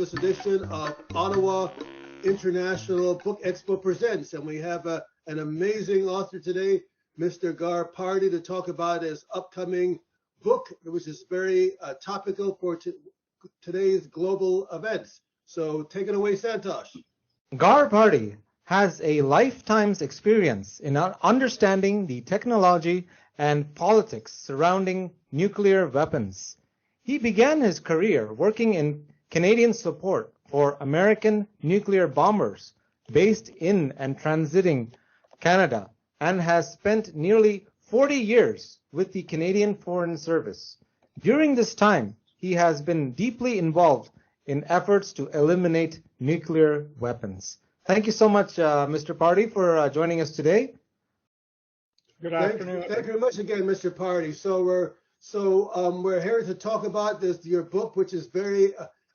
this edition of Ottawa International Book Expo Presents. And we have an amazing author today, Mr. Gar Pardy, to talk about his upcoming book, which is very topical for today's global events. So take it away, Santosh. Gar Pardy has a lifetime's experience in understanding the technology and politics surrounding nuclear weapons. He began his career working in Canadian support for American nuclear bombers based in and transiting Canada, and has spent nearly 40 years with the Canadian Foreign Service. During this time, he has been deeply involved in efforts to eliminate nuclear weapons. Thank you so much, Mr. Pardy, for joining us today. Good afternoon. Thank you very much again, Mr. Pardy. We're here to talk about your book, which is very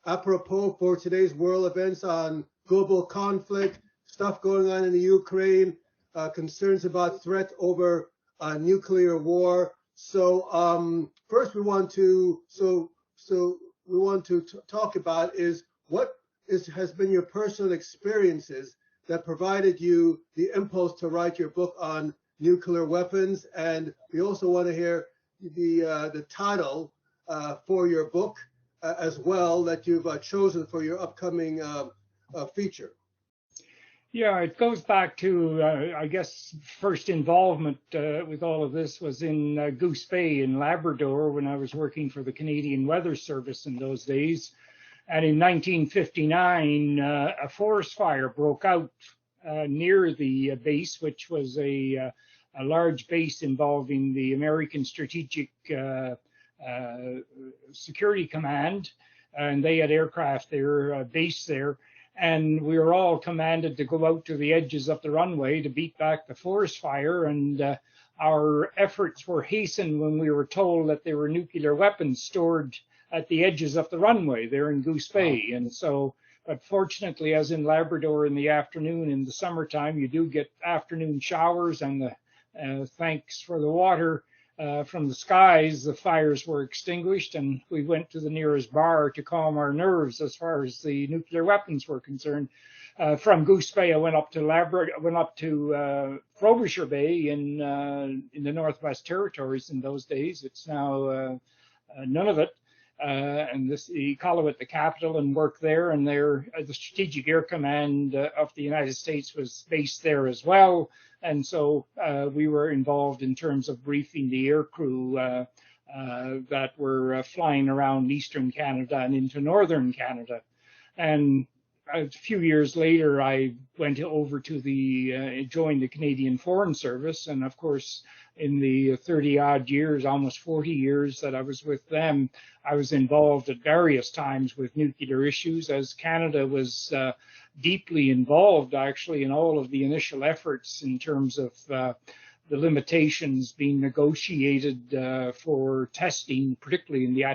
apropos for today's world events on global conflict, stuff going on in the Ukraine, concerns about threat over nuclear war. First we want to talk about is what has been your personal experiences that provided you the impulse to write your book on nuclear weapons, and we also want to hear the title for your book as well that you've chosen for your upcoming feature. Yeah, it goes back to, I guess, first involvement with all of this was in Goose Bay in Labrador when I was working for the Canadian Weather Service in those days. And in 1959, a forest fire broke out near the base, which was a large base involving the American Strategic Security Command, and they had aircraft there, based there. And we were all commanded to go out to the edges of the runway to beat back the forest fire. And our efforts were hastened when we were told that there were nuclear weapons stored at the edges of the runway there in Goose Bay. And so, but fortunately, as in Labrador in the afternoon, in the summertime, you do get afternoon showers, and thanks for the water from the skies, the fires were extinguished, and we went to the nearest bar to calm our nerves as far as the nuclear weapons were concerned. From Goose Bay, I went up to Frobisher Bay in the Northwest Territories in those days. It's now Nunavut. And the Iqaluit, the capital, and worked there. And there, the Strategic Air Command of the United States was based there as well. And so we were involved in terms of briefing the air crew that were flying around eastern Canada and into northern Canada. And a few years later, I went over to joined the Canadian Foreign Service. And of course, in the 30-odd years, almost 40 years that I was with them, I was involved at various times with nuclear issues, as Canada was deeply involved, actually, in all of the initial efforts in terms of the limitations being negotiated for testing, particularly in the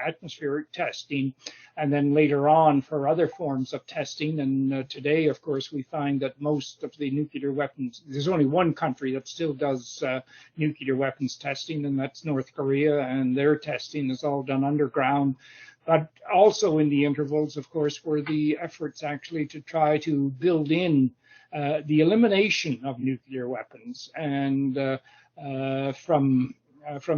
atmospheric testing, and then later on for other forms of testing. And today, of course, we find that most of the nuclear weapons, there's only one country that still does nuclear weapons testing, and that's North Korea, and their testing is all done underground. But also in the intervals, of course, were the efforts actually to try to build in the elimination of nuclear weapons. And from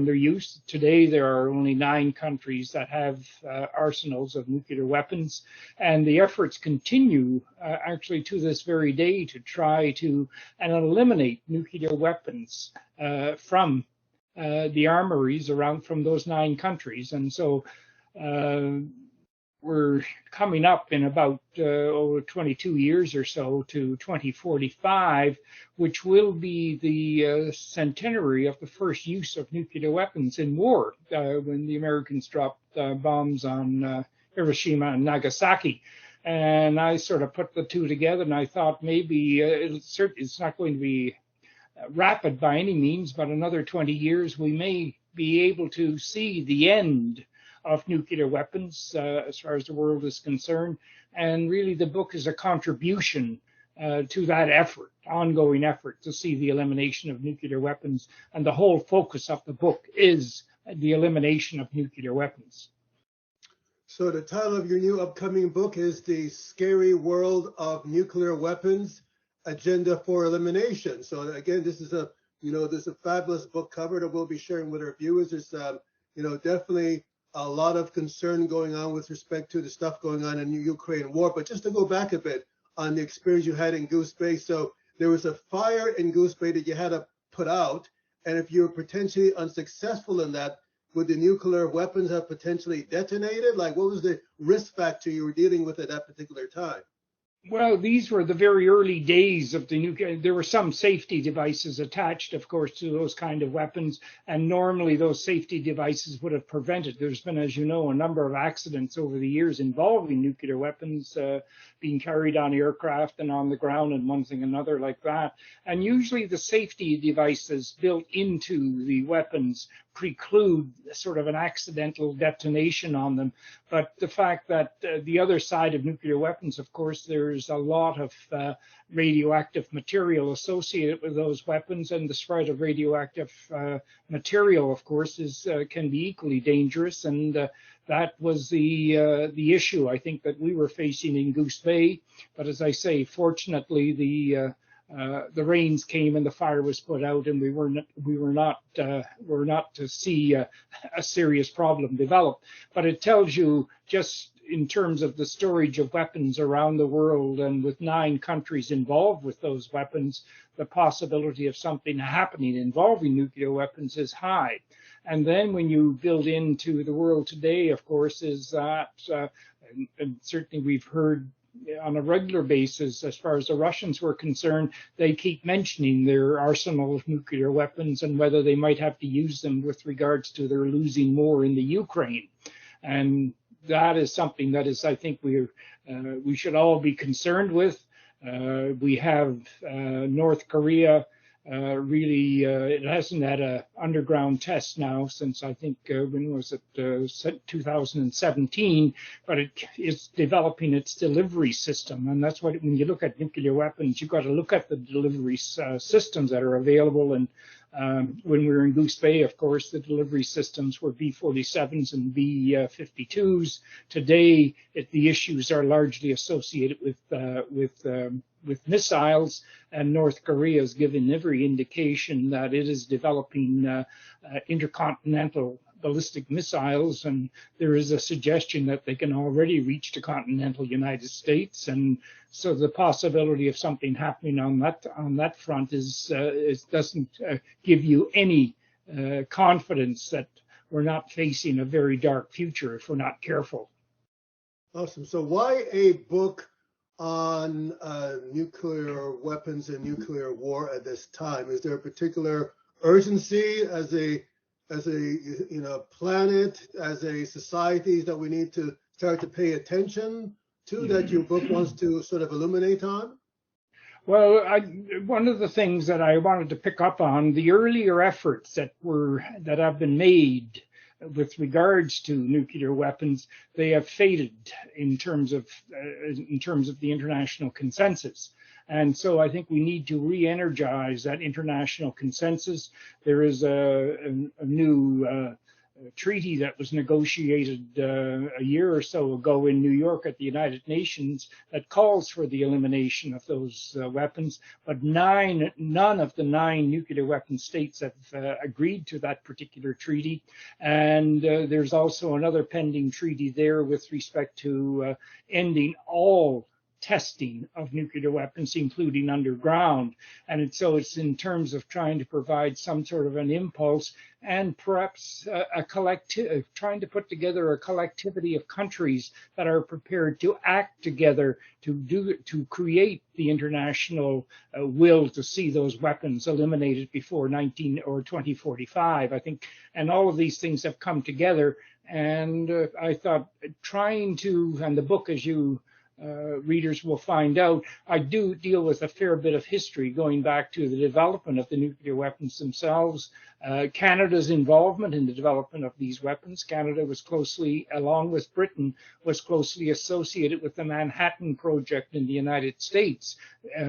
their use, today there are only 9 countries that have arsenals of nuclear weapons. And the efforts continue actually to this very day to try to eliminate nuclear weapons from the armories from those 9 countries. And so we're coming up in about 22 years or so to 2045, which will be the centenary of the first use of nuclear weapons in war, when the Americans dropped bombs on Hiroshima and Nagasaki. And I sort of put the two together, and I thought maybe it's not going to be rapid by any means, but another 20 years we may be able to see the end of nuclear weapons as far as the world is concerned. And really the book is a contribution to that effort, ongoing effort to see the elimination of nuclear weapons. And the whole focus of the book is the elimination of nuclear weapons. So the title of your new upcoming book is The Scary World of Nuclear Weapons, Agenda for Elimination. So again, this is a fabulous book cover that we'll be sharing with our viewers. There's, definitely a lot of concern going on with respect to the stuff going on in the Ukraine war. But just to go back a bit on the experience you had in Goose Bay. So there was a fire in Goose Bay that you had to put out. And if you were potentially unsuccessful in that, would the nuclear weapons have potentially detonated? Like, what was the risk factor you were dealing with at that particular time? Well, these were the very early days of the nuclear. There were some safety devices attached, of course, to those kind of weapons, and normally those safety devices would have prevented. There's been, as you know, a number of accidents over the years involving nuclear weapons being carried on aircraft and on the ground and one thing another like that. And usually the safety devices built into the weapons preclude sort of an accidental detonation on them. But the fact that the other side of nuclear weapons, of course, there's a lot of radioactive material associated with those weapons, and the spread of radioactive material, of course, can be equally dangerous. And that was the issue, I think, that we were facing in Goose Bay. But as I say, fortunately, the rains came and the fire was put out, and we were not to see a serious problem develop. But it tells you, just in terms of the storage of weapons around the world, and with 9 countries involved with those weapons, the possibility of something happening involving nuclear weapons is high. And then when you build into the world today, of course, is that, and certainly we've heard on a regular basis, as far as the Russians were concerned, they keep mentioning their arsenal of nuclear weapons and whether they might have to use them with regards to their losing more in the Ukraine. And that is something that is, I think, we should all be concerned with. We have North Korea it hasn't had an underground test now since, I think, when was it, 2017, but it is developing its delivery system. And that's what, when you look at nuclear weapons, you've got to look at the delivery systems that are available. And when we were in Goose Bay, of course, the delivery systems were B-47s and B-52s. Today, the issues are largely associated with missiles, and North Korea has given every indication that it is developing intercontinental ballistic missiles, and there is a suggestion that they can already reach the continental United States. And so the possibility of something happening on that front doesn't give you any confidence that we're not facing a very dark future if we're not careful. Awesome. So why a book on nuclear weapons and nuclear war at this time? Is there a particular urgency as a planet, as a society, that we need to start to pay attention to, that your book wants to sort of illuminate on? Well, one of the things that I wanted to pick up on, the earlier efforts that have been made with regards to nuclear weapons, they have faded in terms of the international consensus. And so I think we need to re-energize that international consensus. There is a new treaty that was negotiated a year or so ago in New York at the United Nations that calls for the elimination of those weapons, but none of the 9 nuclear weapon states have agreed to that particular treaty. And there's also another pending treaty there with respect to ending all testing of nuclear weapons, including underground. And so it's in terms of trying to provide some sort of an impulse, and perhaps trying to put together a collectivity of countries that are prepared to act together to create the international will to see those weapons eliminated before 2045, I think. And all of these things have come together. And I thought and the book, as you readers will find out, I do deal with a fair bit of history going back to the development of the nuclear weapons themselves, Canada's involvement in the development of these weapons. Canada was closely, along with Britain, was closely associated with the Manhattan Project in the United States,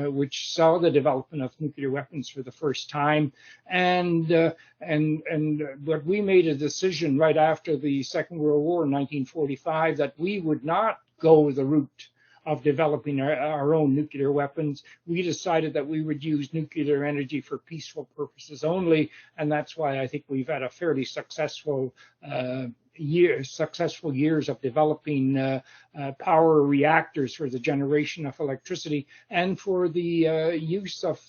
which saw the development of nuclear weapons for the first time. And but we made a decision right after the Second World War in 1945 that we would not go the route of developing our own nuclear weapons. We decided that we would use nuclear energy for peaceful purposes only, and that's why I think we've had a fairly successful years of developing power reactors for the generation of electricity and for the use of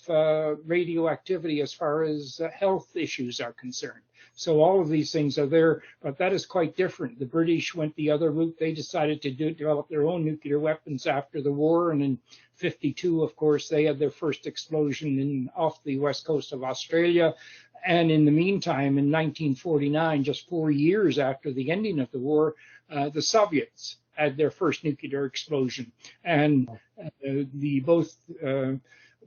radioactivity as far as health issues are concerned. So all of these things are there, but that is quite different. The British went the other route. They decided to develop their own nuclear weapons after the war, and in 52, of course, they had their first explosion off the west coast of Australia. And in the meantime, in 1949, just 4 years after the ending of the war, the Soviets had their first nuclear explosion. And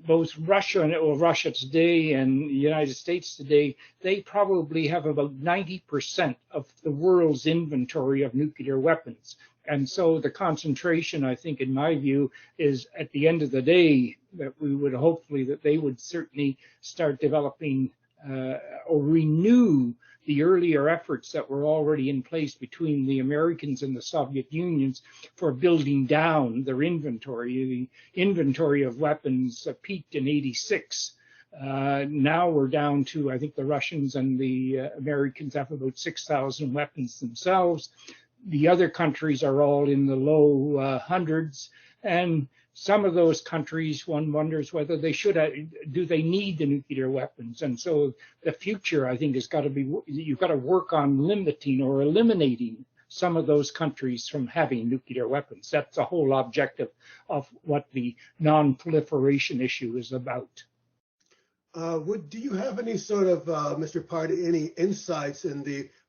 both Russia today and the United States today, they probably have about 90% of the world's inventory of nuclear weapons. And so the concentration, I think, in my view, is at the end of the day that we would hopefully that they would certainly start developing or renew the earlier efforts that were already in place between the Americans and the Soviet Unions for building down their inventory. The inventory of weapons peaked in '86. Now we're down to, I think the Russians and the Americans have about 6,000 weapons themselves. The other countries are all in the low hundreds. And some of those countries, one wonders whether they should, do they need the nuclear weapons? And so the future, I think, has got to be, you've got to work on limiting or eliminating some of those countries from having nuclear weapons. That's the whole objective of what the non-proliferation issue is about. Do you have any sort of, Mr. Pardy, any insights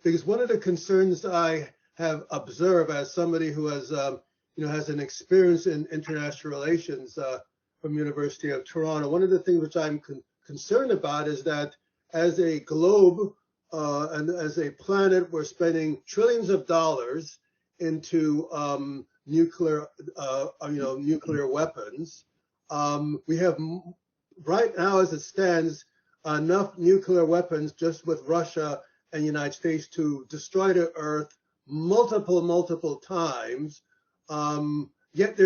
because one of the concerns I have observed as somebody who has has an experience in international relations from University of Toronto. One of the things which I'm concerned about is that as a globe and as a planet, we're spending trillions of dollars into nuclear weapons. We have right now, as it stands, enough nuclear weapons just with Russia and the United States to destroy the Earth multiple times. Yet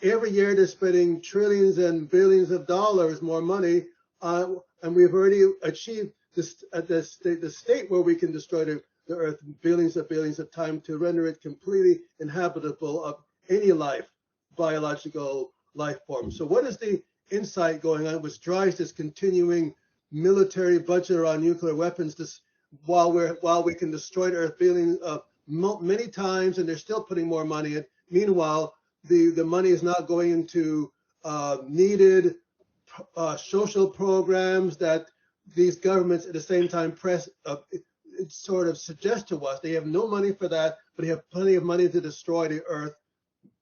every year they're spending trillions and billions of dollars more money, and we've already achieved this at the state where we can destroy the Earth billions of times to render it completely inhabitable of any biological life form. So what is the insight going on which drives this continuing military budget around nuclear weapons while we can destroy the Earth many times, and they're still putting more money in? Meanwhile, the money is not going into needed social programs that these governments at the same time it sort of suggest to us. They have no money for that, but they have plenty of money to destroy the Earth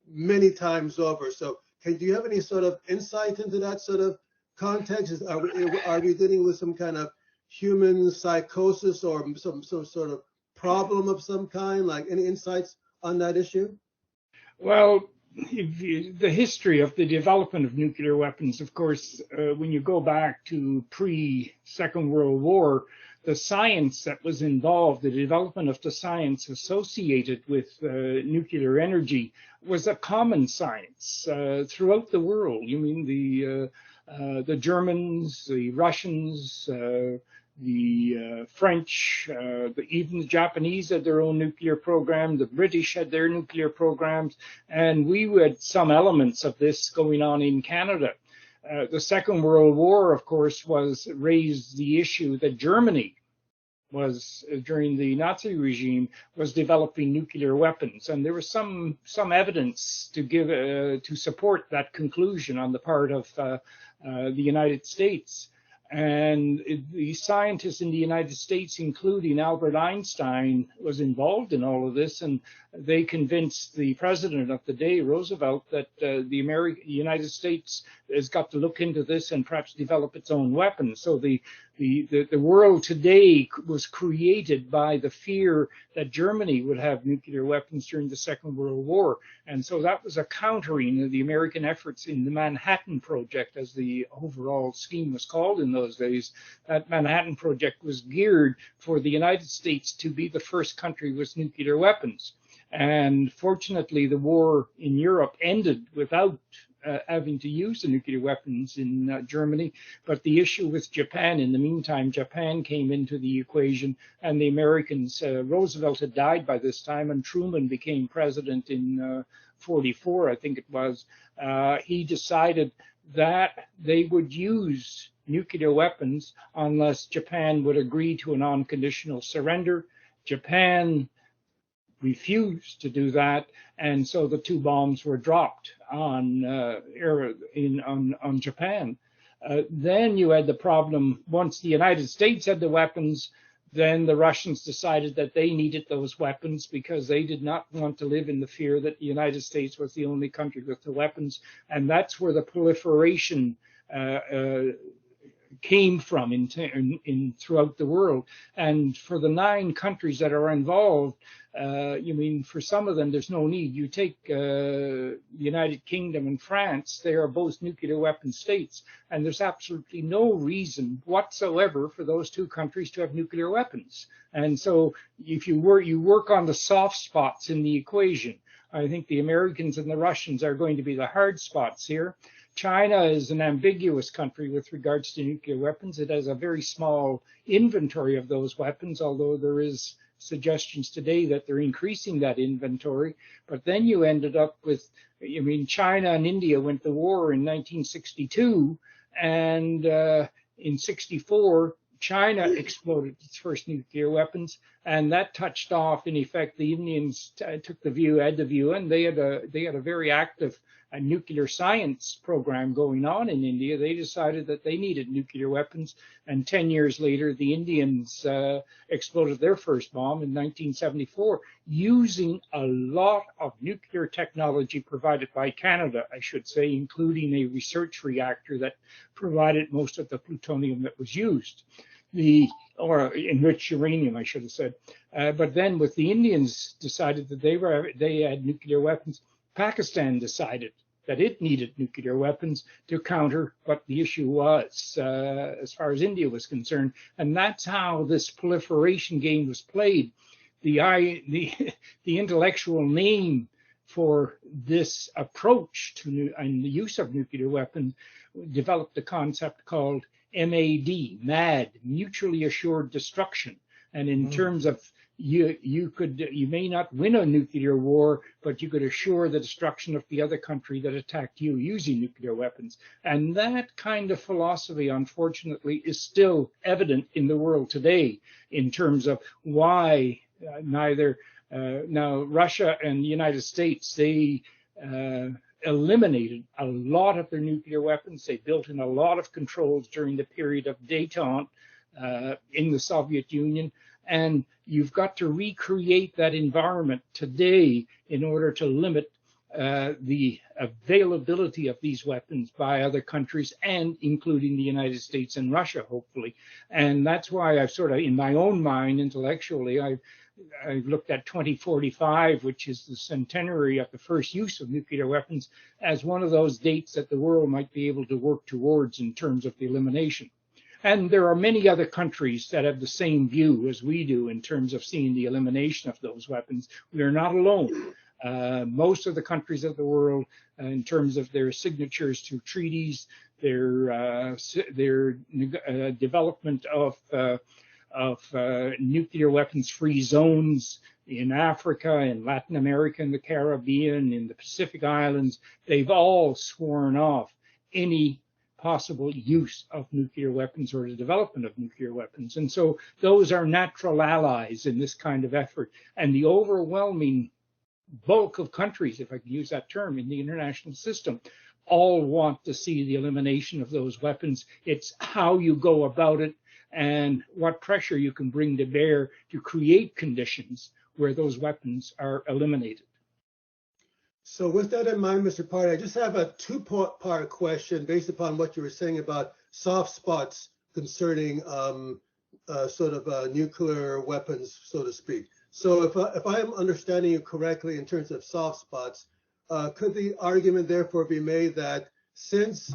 many times over. So do you have any sort of insight into that sort of context? Are we dealing with some kind of human psychosis or some sort of problem of some kind? Like, any insights on that issue? Well, the history of the development of nuclear weapons, of course, when you go back to pre-Second World War, the science that was involved, the development of the science associated with nuclear energy was a common science throughout the world. You mean the Germans, the Russians, the French, even the Japanese had their own nuclear program, the British had their nuclear programs, and we had some elements of this going on in Canada. The Second World War, of course, raised the issue that Germany was, during the Nazi regime, was developing nuclear weapons, and there was some evidence to give to support that conclusion on the part of the United States. And the scientists in the United States, including Albert Einstein, was involved in all of this, and they convinced the president of the day, Roosevelt, that the United States has got to look into this and perhaps develop its own weapons. So the world today was created by the fear that Germany would have nuclear weapons during the Second World War. And so that was a countering of the American efforts in the Manhattan Project, as the overall scheme was called in those days. That Manhattan Project was geared for the United States to be the first country with nuclear weapons. And fortunately, the war in Europe ended without having to use the nuclear weapons in Germany. But the issue with Japan, in the meantime, Japan came into the equation, and the Americans, Roosevelt had died by this time, and Truman became president in 44, I think it was. He decided that they would use nuclear weapons unless Japan would agree to an unconditional surrender. Japan refused to do that, and so the two bombs were dropped on Japan. Then you had the problem, once the United States had the weapons, then the Russians decided that they needed those weapons because they did not want to live in the fear that the United States was the only country with the weapons. And that's where the proliferation came from in throughout the world. And for the 9 countries that are involved, for some of them, there's no need. You take the United Kingdom and France, they are both nuclear weapon states, and there's absolutely no reason whatsoever for those 2 countries to have nuclear weapons. And so if you work on the soft spots in the equation. I think the Americans and the Russians are going to be the hard spots here. China is an ambiguous country with regards to nuclear weapons. It has a very small inventory of those weapons, although there is suggestions today that they're increasing that inventory. But then you ended up with, China and India went to war in 1962, and in 64, China exploded its first nuclear weapons, and that touched off, in effect, the Indians took the view, and they had a very active nuclear science program going on in India. They decided that they needed nuclear weapons, and 10 years later, the Indians exploded their first bomb in 1974, using a lot of nuclear technology provided by Canada, I should say, including a research reactor that provided most of the plutonium that was used. Or enriched uranium, I should have said. But then with the Indians decided that they had nuclear weapons, Pakistan decided that it needed nuclear weapons to counter what the issue was as far as India was concerned. And that's how this proliferation game was played. The intellectual name for this approach to and the use of nuclear weapons developed a concept called MAD, mutually assured destruction. And in terms of you may not win a nuclear war, but you could assure the destruction of the other country that attacked you using nuclear weapons. And that kind of philosophy, unfortunately, is still evident in the world today in terms of why now Russia and the United States, they eliminated a lot of their nuclear weapons. They built in a lot of controls during the period of détente in the Soviet Union. And you've got to recreate that environment today in order to limit the availability of these weapons by other countries, and including the United States and Russia, hopefully. And that's why I've sort of, in my own mind, intellectually, I've looked at 2045, which is the centenary of the first use of nuclear weapons, as one of those dates that the world might be able to work towards in terms of the elimination. And there are many other countries that have the same view as we do in terms of seeing the elimination of those weapons. We are not alone. Most of the countries of the world, in terms of their signatures to treaties, their development of nuclear weapons-free zones in Africa, in Latin America, in the Caribbean, in the Pacific Islands, they've all sworn off any possible use of nuclear weapons or the development of nuclear weapons. And so those are natural allies in this kind of effort. And the overwhelming bulk of countries, if I can use that term, in the international system all want to see the elimination of those weapons. It's how you go about it and what pressure you can bring to bear to create conditions where those weapons are eliminated. So with that in mind, Mr. Pardy, I just have a two-part question based upon what you were saying about soft spots concerning nuclear weapons, so to speak. So if I'm understanding you correctly in terms of soft spots, could the argument therefore be made that since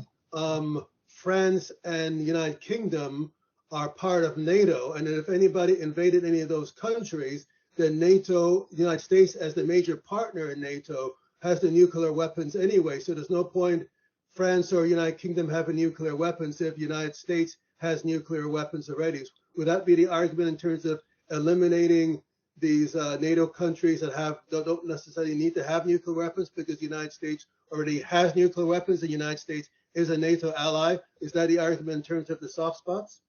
France and the United Kingdom are part of NATO, and if anybody invaded any of those countries, then NATO, the United States as the major partner in NATO, has the nuclear weapons anyway. So there's no point France or United Kingdom having nuclear weapons if the United States has nuclear weapons already. Would that be the argument in terms of eliminating these NATO countries that don't necessarily need to have nuclear weapons because the United States already has nuclear weapons and the United States is a NATO ally? Is that the argument in terms of the soft spots?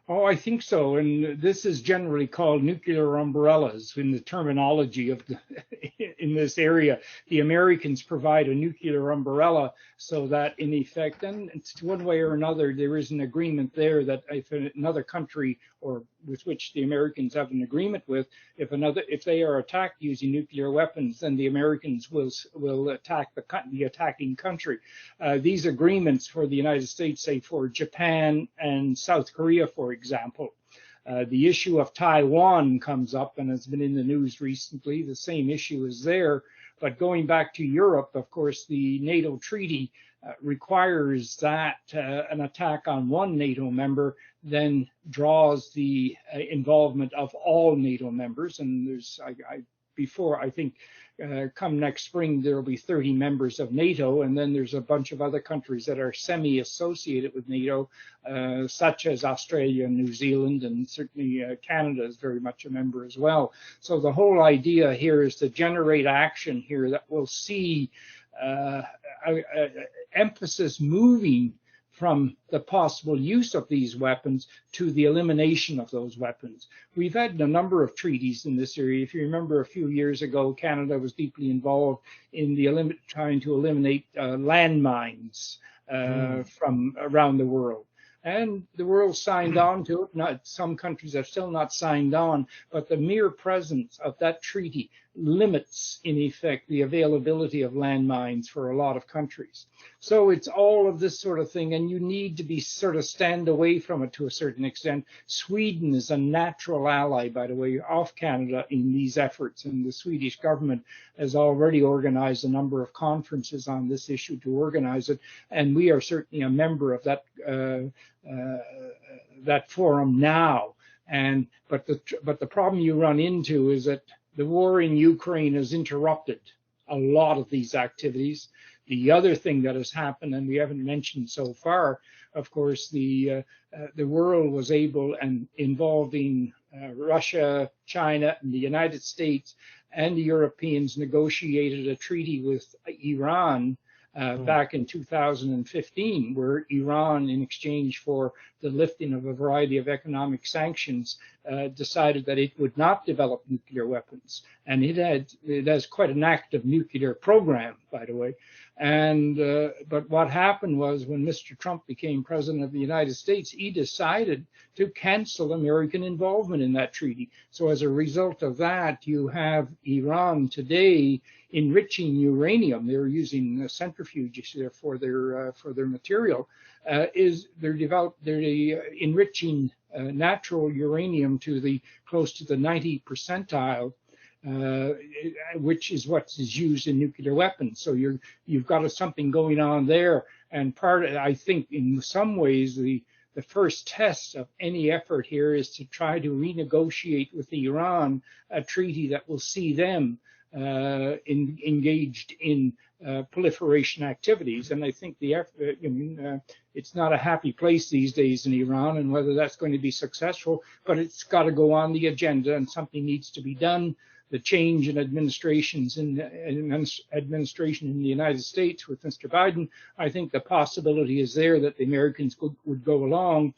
Oh, I think so. And this is generally called nuclear umbrellas in the terminology of in this area. The Americans provide a nuclear umbrella so that in effect, and it's one way or another, there is an agreement there that if another country or with which the Americans have an agreement with, if they are attacked using nuclear weapons, then the Americans will attack the attacking country. These agreements for the United States, say for Japan and South Korea, for example. The issue of Taiwan comes up and has been in the news recently. The same issue is there. But going back to Europe, of course, the NATO treaty requires that an attack on one NATO member then draws the involvement of all NATO members. And there's, I think, come next spring, there will be 30 members of NATO, and then there's a bunch of other countries that are semi-associated with NATO, such as Australia and New Zealand, and certainly Canada is very much a member as well. So the whole idea here is to generate action here that will see emphasis moving from the possible use of these weapons to the elimination of those weapons. We've had a number of treaties in this area. If you remember a few years ago, Canada was deeply involved in trying to eliminate landmines from around the world. And the world signed on to it. Some countries have still not signed on, but the mere presence of that treaty limits, in effect, the availability of landmines for a lot of countries. So it's all of this sort of thing, and you need to be sort of stand away from it to a certain extent. Sweden is a natural ally, by the way, of Canada in these efforts, and the Swedish government has already organized a number of conferences on this issue to organize it, and we are certainly a member of that forum now. But the problem you run into is that the war in Ukraine has interrupted a lot of these activities. The other thing that has happened, and we haven't mentioned so far, of course, the world was able, and involving Russia, China, and the United States and the Europeans, negotiated a treaty with Iran back in 2015, where Iran, in exchange for the lifting of a variety of economic sanctions, decided that it would not develop nuclear weapons. And it has quite an active nuclear program, by the way. And but what happened was, when Mr. Trump became president of the United States, he decided to cancel American involvement in that treaty. So as a result of that, you have Iran today enriching uranium. They're using centrifuges there for their material. They're enriching natural uranium to close to the 90 percentile, which is what is used in nuclear weapons. So you've got something going on there. And I think in some ways the first test of any effort here is to try to renegotiate with Iran a treaty that will see them engaged in proliferation activities. And I think it's not a happy place these days in Iran, and whether that's going to be successful, but it's got to go on the agenda, and something needs to be done. The change in administration in the United States with Mr. Biden, I think the possibility is there that the Americans would go along.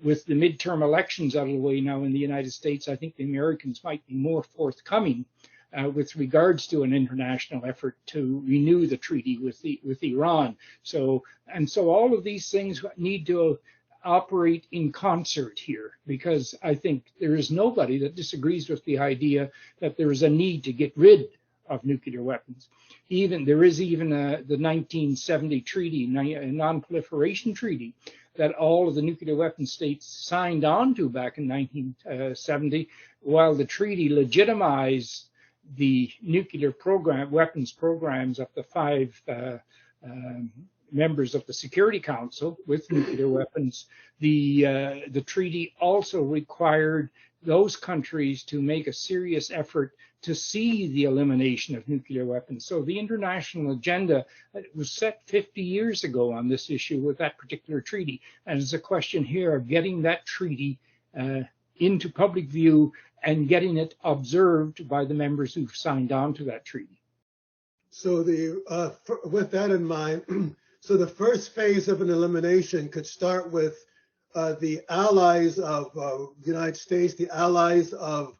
With the midterm elections out of the way now in the United States, I think the Americans might be more forthcoming with regards to an international effort to renew the treaty with Iran. So all of these things need to operate in concert here, because I think there is nobody that disagrees with the idea that there is a need to get rid of nuclear weapons. There is even the 1970 treaty, a non-proliferation treaty, that all of the nuclear weapon states signed on to back in 1970, while the treaty legitimized the nuclear weapons programs of the five members of the Security Council with nuclear weapons. The treaty also required those countries to make a serious effort to see the elimination of nuclear weapons. So the international agenda was set 50 years ago on this issue with that particular treaty. And it's a question here of getting that treaty into public view and getting it observed by the members who've signed on to that treaty. So with that in mind, so the first phase of an elimination could start with the allies of the United States, the allies of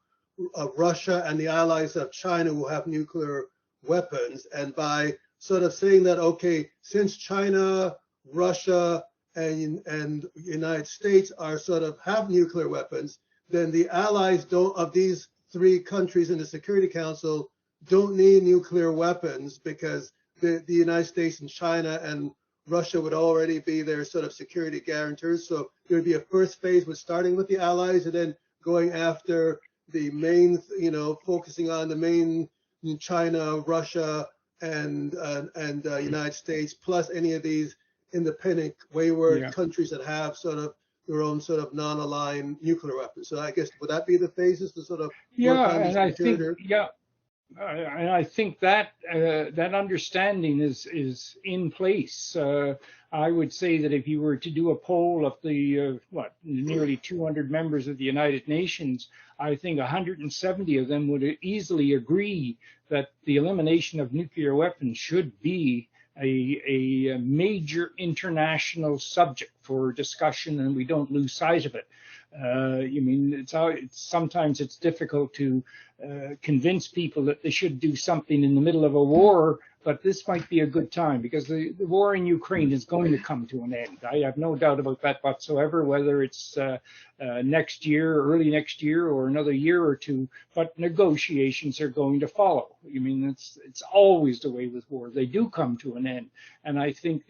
Russia, and the allies of China who have nuclear weapons. And by sort of saying that, okay, since China, Russia, and United States are sort of have nuclear weapons, then the allies of these three countries in the Security Council don't need nuclear weapons, because the United States and China and Russia would already be their sort of security guarantors. So there would be a first phase with starting with the allies and then going after the main, focusing on the main China, Russia, and United States, plus any of these independent, wayward countries that have sort of their own sort of non-aligned nuclear weapons. So I guess, would that be the phases to sort of work on this interior? And I think that that understanding is in place. I would say that if you were to do a poll of the nearly 200 members of the United Nations, I think 170 of them would easily agree that the elimination of nuclear weapons should be a major international subject for discussion, and we don't lose sight of it. Sometimes it's difficult to convince people that they should do something in the middle of a war, but this might be a good time, because the war in Ukraine is going to come to an end. I have no doubt about that whatsoever, whether it's next year, early next year, or another year or two, but negotiations are going to follow. It's always the way with war. They do come to an end. And I think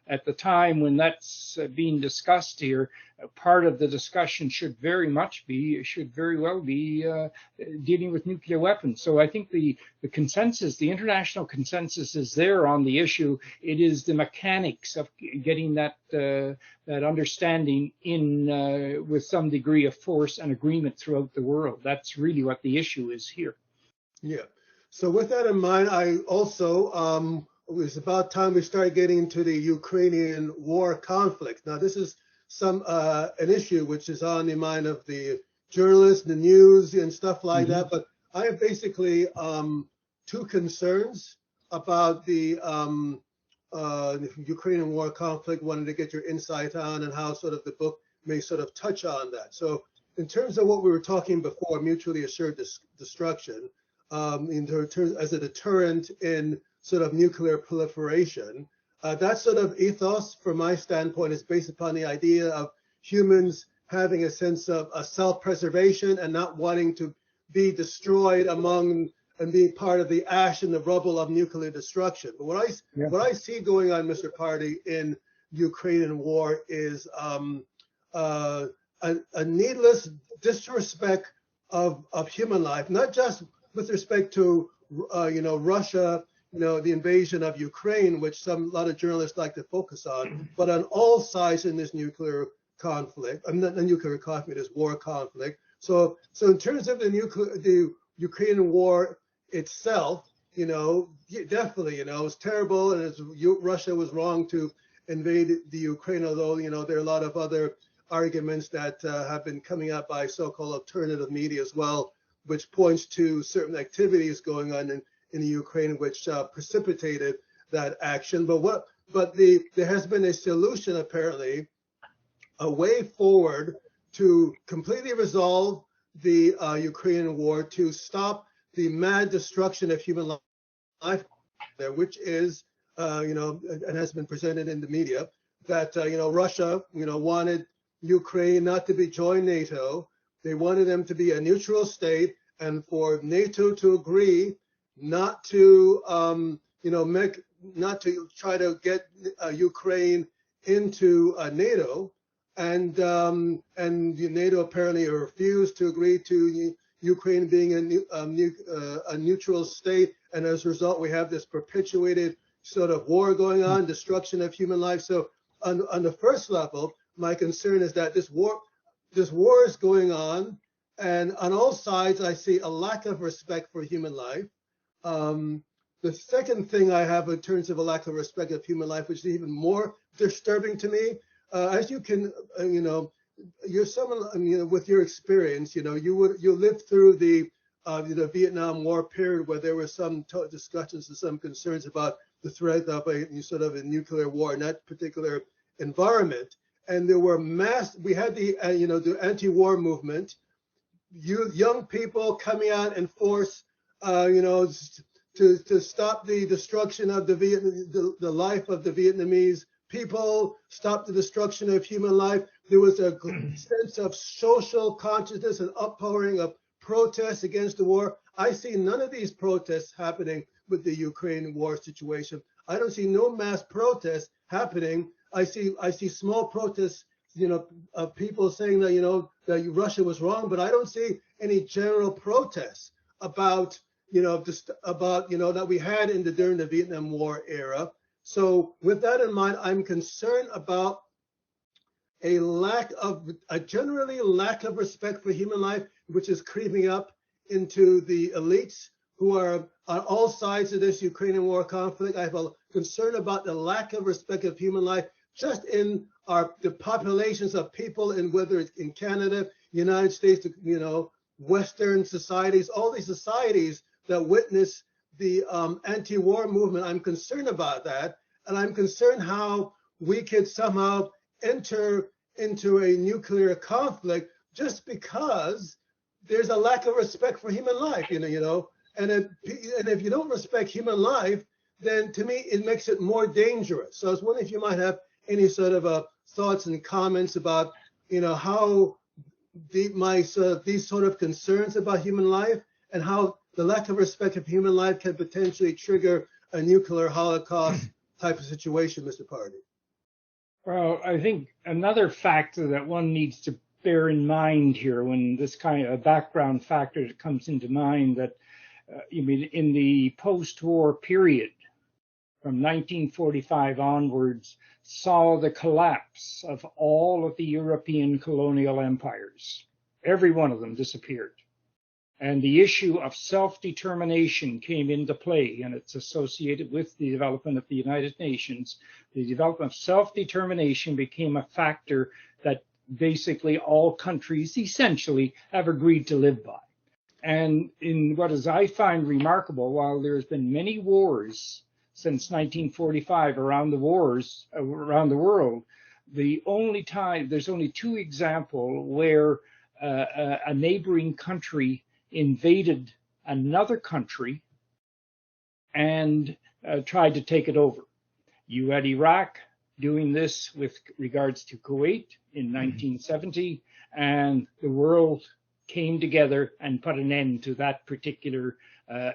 at the time when that's being discussed here, part of the discussion should very well be dealing with nuclear weapons. So I think the consensus, the international consensus, is there on the issue. It is the mechanics of getting that understanding in with some degree of force and agreement throughout the world. That's really what the issue is here. Yeah. So with that in mind, I also it was about time we started getting into the Ukrainian war conflict. Now, this is an issue which is on the mind of the journalists, the news, and stuff like that. But I have basically two concerns about the Ukrainian war conflict. Wanted to get your insight on, and how sort of the book may sort of touch on that. So in terms of what we were talking before, mutually assured destruction, in terms as a deterrent in sort of nuclear proliferation, that sort of ethos, from my standpoint, is based upon the idea of humans having a sense of self-preservation and not wanting to be destroyed among and being part of the ash and the rubble of nuclear destruction. But what I see going on, Mr. Pardy, in Ukrainian war is a needless disrespect of human life, not just with respect to Russia, the invasion of Ukraine, which a lot of journalists like to focus on, but on all sides in this nuclear conflict, not nuclear conflict, this war conflict. So in terms of the Ukrainian war itself, definitely, it's terrible, and Russia was wrong to invade the Ukraine, although, there are a lot of other arguments that have been coming out by so-called alternative media as well, which points to certain activities going on in the Ukraine which precipitated that action. But there has been a solution, apparently, a way forward to completely resolve the Ukrainian war, to stop the mad destruction of human life there, which is, and has been presented in the media, that, Russia, wanted Ukraine not to be join NATO. They wanted them to be a neutral state, and for NATO to agree not to, not to try to get Ukraine into NATO, and NATO apparently refused to agree to Ukraine being a neutral state, and as a result, we have this perpetuated sort of war going on, destruction of human life. So, on the first level, my concern is that this war is going on, and on all sides, I see a lack of respect for human life. The second thing I have in terms of a lack of respect of human life, which is even more disturbing to me, as you can, you're someone, with your experience, you lived through the Vietnam War period where there were some discussions and some concerns about the threat of a sort of a nuclear war in that particular environment. And there were we had the anti-war movement, young people coming out in force, to stop the destruction of the life of the Vietnamese people, stop the destruction of human life. There was a sense of social consciousness and outpouring of protests against the war. I see none of these protests happening with the Ukraine war situation. I don't see no mass protests happening. I see small protests, of people saying that, that Russia was wrong, but I don't see any general protests about, that we had during the Vietnam War era. So with that in mind, I'm concerned about a generally lack of respect for human life, which is creeping up into the elites who are on all sides of this Ukrainian war conflict. I have a concern about the lack of respect of human life just in the populations of people, in whether it's in Canada, United States, Western societies, all these societies that witness the anti-war movement. I'm concerned about that, and I'm concerned how we could somehow enter into a nuclear conflict just because there's a lack of respect for human life, and if you don't respect human life, then to me it makes it more dangerous. So I was wondering if you might have any sort of thoughts and comments about how these sort of concerns about human life and how the lack of respect of human life can potentially trigger a nuclear holocaust type of situation, Mr. Pardy. Well, I think another factor that one needs to bear in mind here, when this kind of background factor that comes into mind, that in the post-war period from 1945 onwards saw the collapse of all of the European colonial empires. Every one of them disappeared. And the issue of self-determination came into play, and it's associated with the development of the United Nations. The development of self-determination became a factor that basically all countries essentially have agreed to live by. And in what is I find remarkable, while there's been many wars since 1945 around the world, there's only two examples where a neighboring country invaded another country and tried to take it over. You had Iraq doing this with regards to Kuwait in 1970, and the world came together and put an end to that particular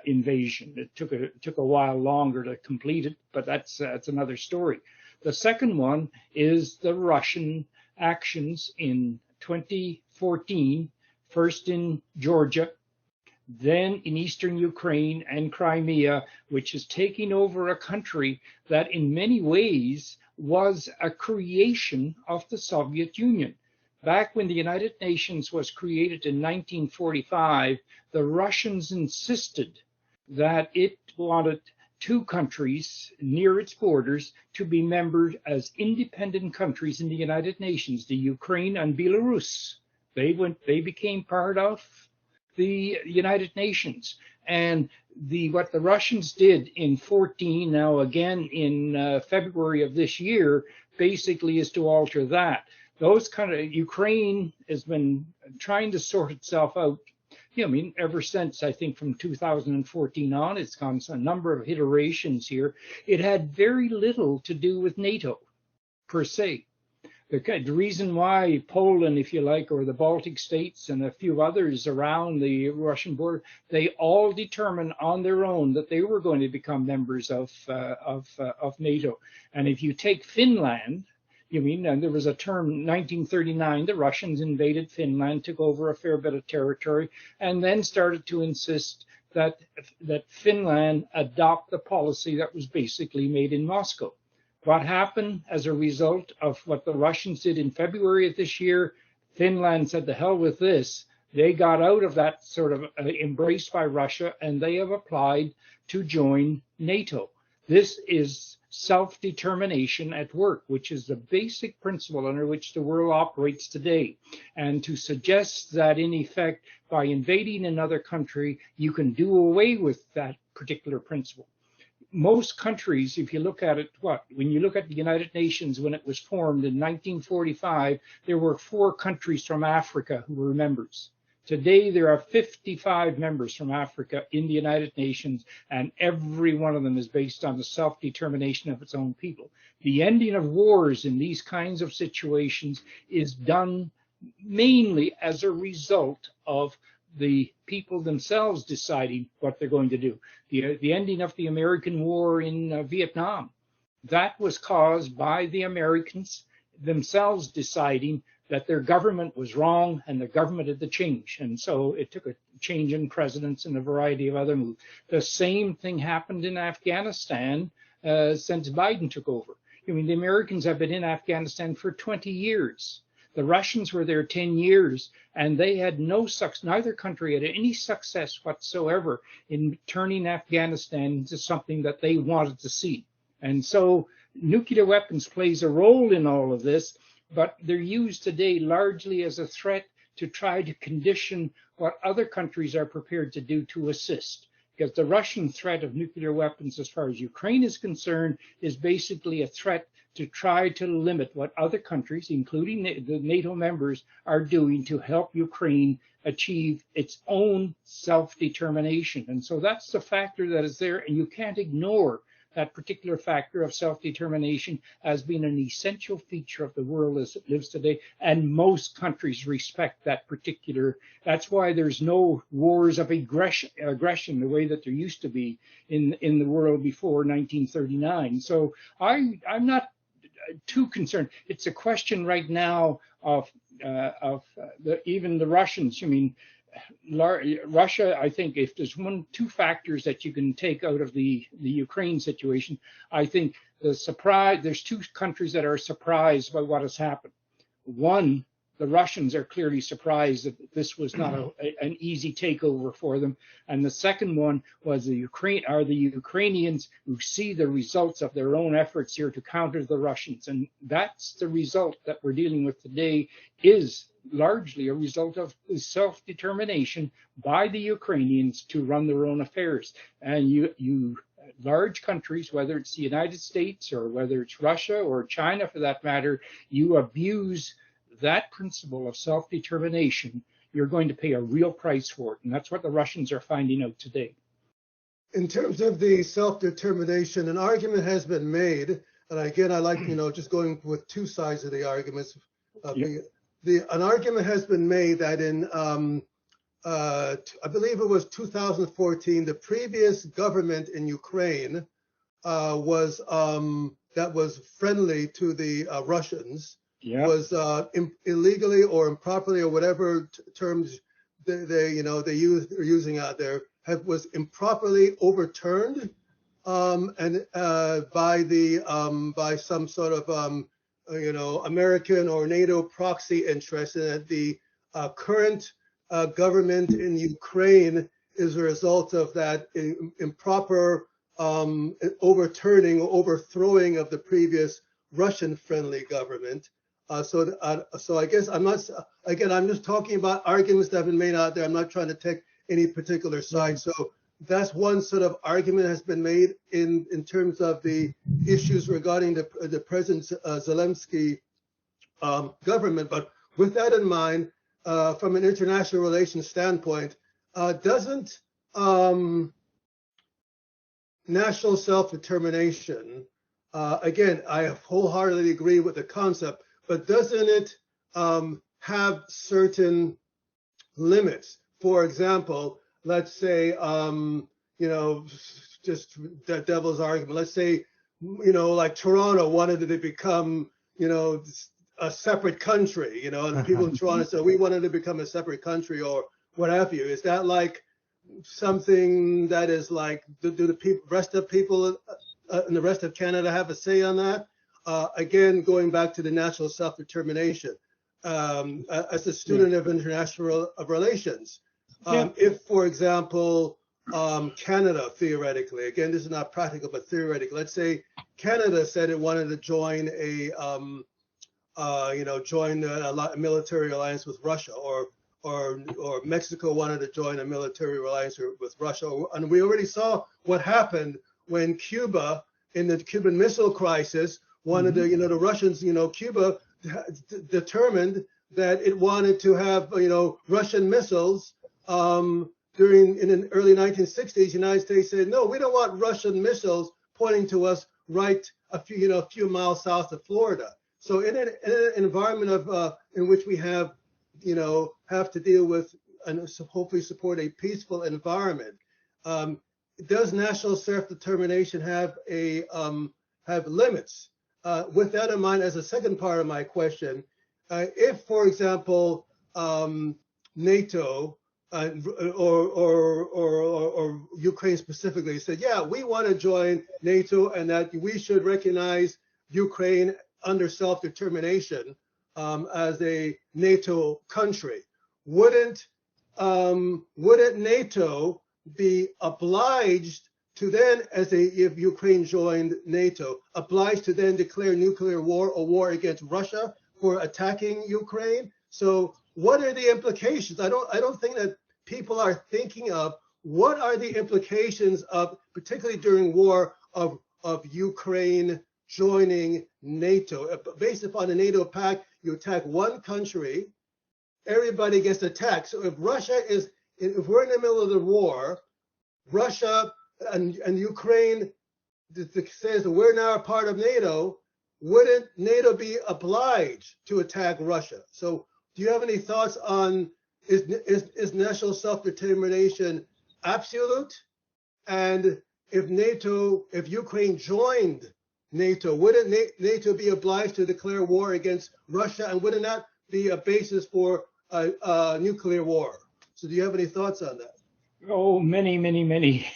invasion. It took a while longer to complete it, but that's another story. The second one is the Russian actions in 2014, first in Georgia, then in eastern Ukraine and Crimea, which is taking over a country that in many ways was a creation of the Soviet Union. Back when the United Nations was created in 1945, the Russians insisted that it wanted two countries near its borders to be membered as independent countries in the United Nations, the Ukraine and Belarus. They became part of the United Nations. And what the Russians did in 14, now again in February of this year, basically is to alter that. Ukraine has been trying to sort itself out I mean, ever since, I think from 2014 on, it's gone a number of iterations here. It had very little to do with NATO per se. The reason why Poland, if you like, or the Baltic states and a few others around the Russian border, they all determined on their own that they were going to become members of NATO. And if you take Finland, and there was a term, 1939, the Russians invaded Finland, took over a fair bit of territory, and then started to insist that Finland adopt the policy that was basically made in Moscow. What happened as a result of what the Russians did in February of this year? Finland said, the hell with this. They got out of that sort of embrace by Russia, and they have applied to join NATO. This is self-determination at work, which is the basic principle under which the world operates today. And to suggest that, in effect, by invading another country, you can do away with that particular principle. Most countries, if you look at it, when you look at the United Nations, when it was formed in 1945, there were 4 countries from Africa who were members. Today, there are 55 members from Africa in the United Nations, and every one of them is based on the self-determination of its own people. The ending of wars in these kinds of situations is done mainly as a result of the people themselves deciding what they're going to do. The ending of the American war in Vietnam, that was caused by the Americans themselves deciding that their government was wrong and the government had to change. And so it took a change in presidents and a variety of other moves. The same thing happened in Afghanistan since Biden took over. I mean, the Americans have been in Afghanistan for 20 years. The Russians were there 10 years, and they had no success. Neither country had any success whatsoever in turning Afghanistan into something that they wanted to see. And so nuclear weapons plays a role in all of this, but they're used today largely as a threat to try to condition what other countries are prepared to do to assist. Because the Russian threat of nuclear weapons, as far as Ukraine is concerned, is basically a threat to try to limit what other countries, including the NATO members, are doing to help Ukraine achieve its own self-determination. And so that's the factor that is there, and you can't ignore that particular factor of self-determination as being an essential feature of the world as it lives today. And most countries respect that particular. That's why there's no wars of aggression the way that there used to be in the world before 1939. So I'm not too concerned. It's a question right now of even the Russians. I mean, Russia, I think if there's two factors that you can take out of the Ukraine situation, I think there's 2 countries that are surprised by what has happened. One, the Russians are clearly surprised that this was not an easy takeover for them. And the second one was the Ukrainians who see the results of their own efforts here to counter the Russians. And that's the result that we're dealing with today, is largely a result of the self-determination by the Ukrainians to run their own affairs. And you large countries, whether it's the United States or whether it's Russia or China for that matter, you abuse that principle of self-determination, you're going to pay a real price for it. And that's what the Russians are finding out today. In terms of the self-determination, an argument has been made, and again, I like, just going with 2 sides of the arguments. An argument has been made that in, I believe it was 2014, the previous government in Ukraine was friendly to the Russians. Was illegally or improperly or whatever terms they're using out there, was improperly overturned and by some sort of American or NATO proxy interest, and that the current government in Ukraine is a result of that improper overturning or overthrowing of the previous Russian-friendly government. So I guess I'm just talking about arguments that have been made out there. I'm not trying to take any particular side. So that's one sort of argument has been made in terms of the issues regarding the President Zelensky government. But with that in mind, from an international relations standpoint, doesn't national self-determination, again, I wholeheartedly agree with the concept, but doesn't it have certain limits? For example, let's say, just the devil's argument, let's say, like Toronto wanted to become, a separate country, and people in Toronto said, we wanted to become a separate country or what have you. Is that like something that is like, do the rest of people in the rest of Canada have a say on that? Again, going back to the national self-determination, as a student of international relations, if, for example, Canada, theoretically, again, this is not practical, but theoretically, let's say Canada said it wanted to join a military alliance with Russia, or Mexico wanted to join a military alliance with Russia. And we already saw what happened when Cuba, in the Cuban Missile Crisis, wanted to, the Russians, Cuba determined that it wanted to have, Russian missiles. In the early 1960s, the United States said, no, we don't want Russian missiles pointing to us right a few miles south of Florida. So in an environment of in which we have to deal with and hopefully support a peaceful environment, does national self-determination have limits? With that in mind, as a second part of my question, if, for example, NATO or Ukraine specifically said, yeah, we want to join NATO and that we should recognize Ukraine under self-determination as a NATO country, wouldn't NATO be obliged to then, if Ukraine joined NATO, obliged to then declare nuclear war or war against Russia for attacking Ukraine? So what are the implications? I don't think that people are thinking of what are the implications of, particularly during war, of Ukraine joining NATO. Based upon the NATO pact, you attack one country, everybody gets attacked. So if we're in the middle of the war, Russia and Ukraine says that we're now a part of NATO, wouldn't NATO be obliged to attack Russia? So do you have any thoughts on, is national self-determination absolute? And if Ukraine joined NATO, wouldn't NATO be obliged to declare war against Russia? And wouldn't that be a basis for a nuclear war? So do you have any thoughts on that? Oh, many, many, many.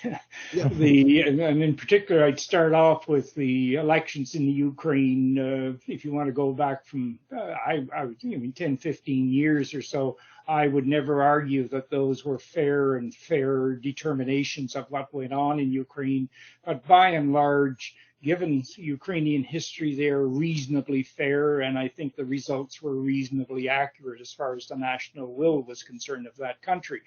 Yeah. And in particular, I'd start off with the elections in the Ukraine. If you want to go back from, 10, 15 years or so, I would never argue that those were fair determinations of what went on in Ukraine. But by and large, given Ukrainian history, they're reasonably fair, and I think the results were reasonably accurate as far as the national will was concerned of that country.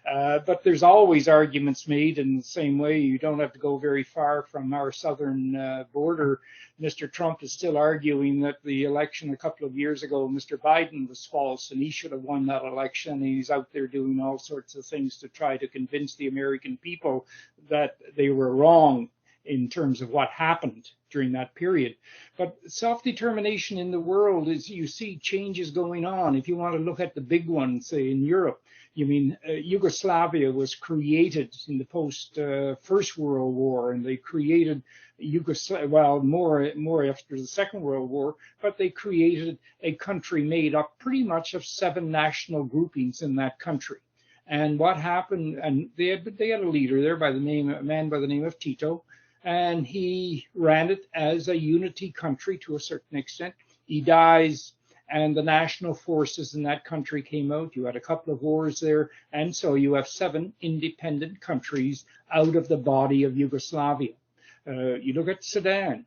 But there's always arguments made in the same way. You don't have to go very far from our southern border. Mr. Trump is still arguing that the election a couple of years ago, Mr. Biden, was false, and he should have won that election. And he's out there doing all sorts of things to try to convince the American people that they were wrong in terms of what happened during that period. But self-determination in the world is, you see changes going on. If you want to look at the big ones, say in Europe, Yugoslavia was created in the post-First World War, and they created more after the Second World War, but they created a country made up pretty much of 7 national groupings in that country. And what happened, and they had a leader there a man by the name of Tito, and he ran it as a unity country to a certain extent. He dies, and the national forces in that country came out. You had a couple of wars there, and so you have 7 independent countries out of the body of Yugoslavia. You look at Sudan.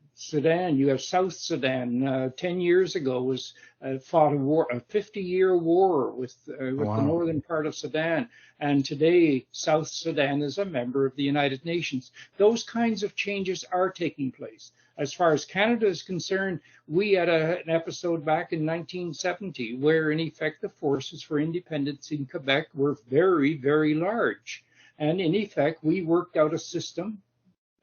You have South Sudan. 10 years ago was fought a 50-year war with the northern part of Sudan. And today, South Sudan is a member of the United Nations. Those kinds of changes are taking place. As far as Canada is concerned, we had an episode back in 1970 where, in effect, the forces for independence in Quebec were very, very large. And in effect, we worked out a system,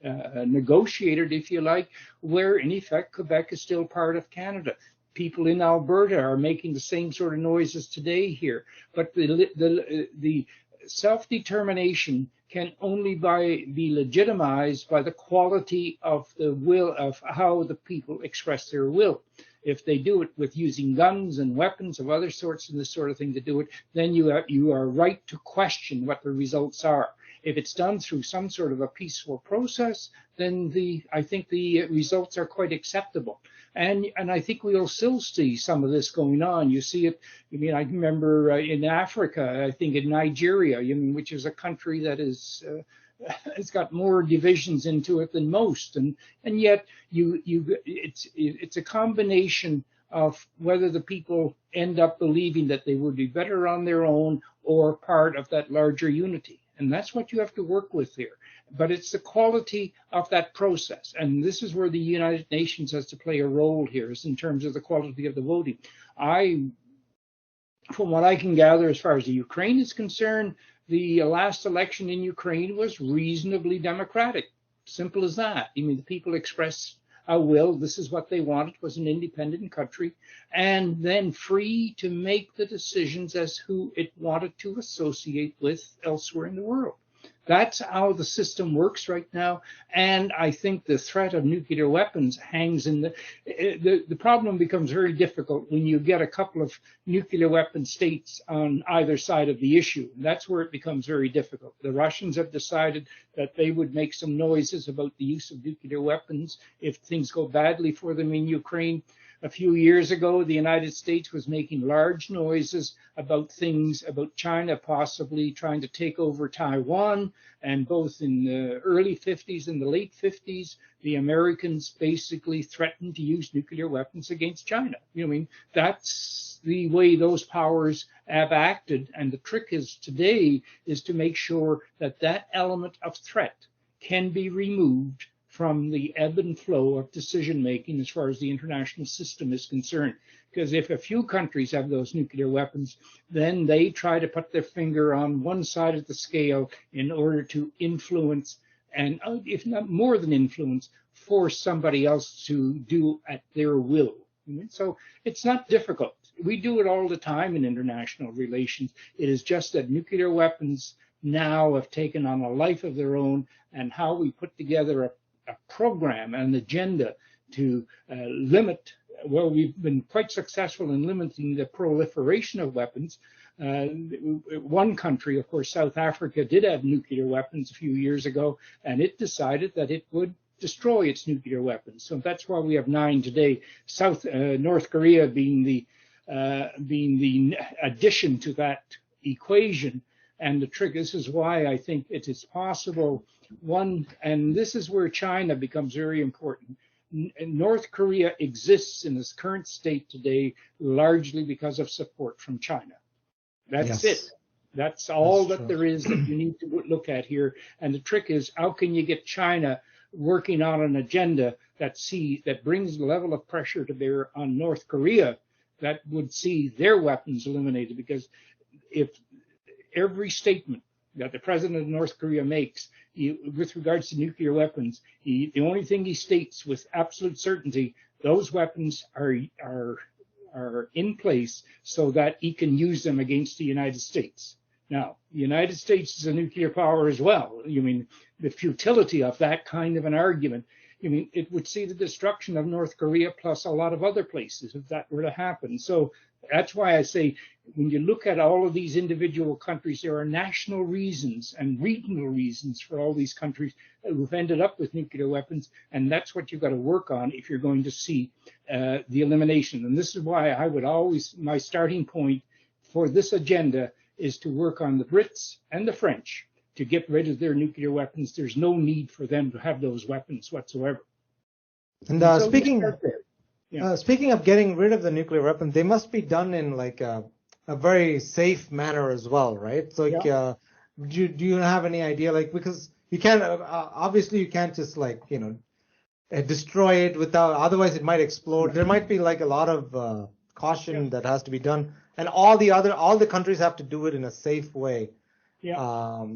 negotiated, if you like, where, in effect, Quebec is still part of Canada. People in Alberta are making the same sort of noises today here. But the self-determination can only be legitimized by the quality of the will, of how the people express their will. If they do it with using guns and weapons of other sorts and this sort of thing to do it, then you are right to question what the results are. If it's done through some sort of a peaceful process, then I think the results are quite acceptable. And I think we'll still see some of this going on. You see it, I remember in Africa, I think in Nigeria, which is a country that is, it's got more divisions into it than most. And yet it's a combination of whether the people end up believing that they would be better on their own or part of that larger unity. And that's what you have to work with here. But it's the quality of that process. And this is where the United Nations has to play a role here, is in terms of the quality of the voting. From what I can gather, as far as the Ukraine is concerned, the last election in Ukraine was reasonably democratic. Simple as that. The people expressed a will. This is what they wanted, was an independent country, and then free to make the decisions as who it wanted to associate with elsewhere in the world. That's how the system works right now, and I think the threat of nuclear weapons hangs in the problem becomes very difficult when you get a couple of nuclear weapon states on either side of the issue. That's where it becomes very difficult. The Russians have decided that they would make some noises about the use of nuclear weapons if things go badly for them in Ukraine. A few years ago, the United States was making large noises about China possibly trying to take over Taiwan. And both in the early 50s and the late 50s, the Americans basically threatened to use nuclear weapons against China. That's the way those powers have acted. And the trick today is to make sure that that element of threat can be removed from the ebb and flow of decision-making as far as the international system is concerned. Because if a few countries have those nuclear weapons, then they try to put their finger on one side of the scale in order to influence, and if not more than influence, force somebody else to do at their will. So it's not difficult. We do it all the time in international relations. It is just that nuclear weapons now have taken on a life of their own, and how we put together a program, an agenda to limit, well, we've been quite successful in limiting the proliferation of weapons. One country, of course, South Africa, did have nuclear weapons a few years ago, and it decided that it would destroy its nuclear weapons. So that's why we have 9 today. North Korea being the addition to that equation. And the trick, this is why I think it is possible. And this is where China becomes very important. North Korea exists in its current state today largely because of support from China. That's it. That's all that there is that you need to look at here. And the trick is, how can you get China working on an agenda that brings the level of pressure to bear on North Korea that would see their weapons eliminated? Because if every statement that the president of North Korea makes with regards to nuclear weapons, the only thing he states with absolute certainty, those weapons are in place so that he can use them against the United States. Now, the United States is a nuclear power as well. The futility of that kind of an argument, it would see the destruction of North Korea plus a lot of other places if that were to happen. So that's why I say, when you look at all of these individual countries, there are national reasons and regional reasons for all these countries who've ended up with nuclear weapons, and that's what you've got to work on if you're going to see the elimination. And this is why I would always, my starting point for this agenda is to work on the Brits and the French, to get rid of their nuclear weapons. There's no need for them to have those weapons whatsoever. And So speaking of getting rid of the nuclear weapon, they must be done in like a very safe manner as well, right? So like, do you have any idea, like, because you can't obviously you can't just like destroy it without, otherwise it might explode. There might be like a lot of caution that has to be done, and all the countries have to do it in a safe way.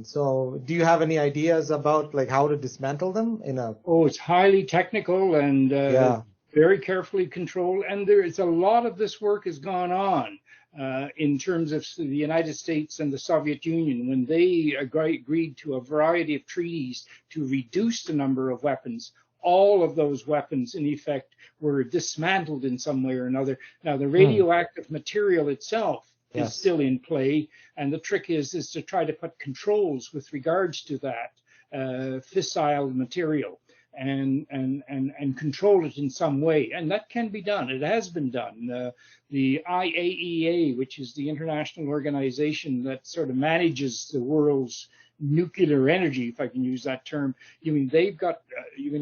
So do you have any ideas about like how to dismantle them in a? Oh, it's highly technical and very carefully controlled, and there is a lot of this work has gone on in terms of the United States and the Soviet Union when they agreed to a variety of treaties to reduce the number of weapons. All of those weapons, in effect, were dismantled in some way or another. Now, the radioactive material itself is still in play, and the trick is to try to put controls with regards to that fissile material and control it in some way, and that can be done. It has been done. The IAEA, which is the international organization that sort of manages the world's nuclear energy, if I can use that term, they've got,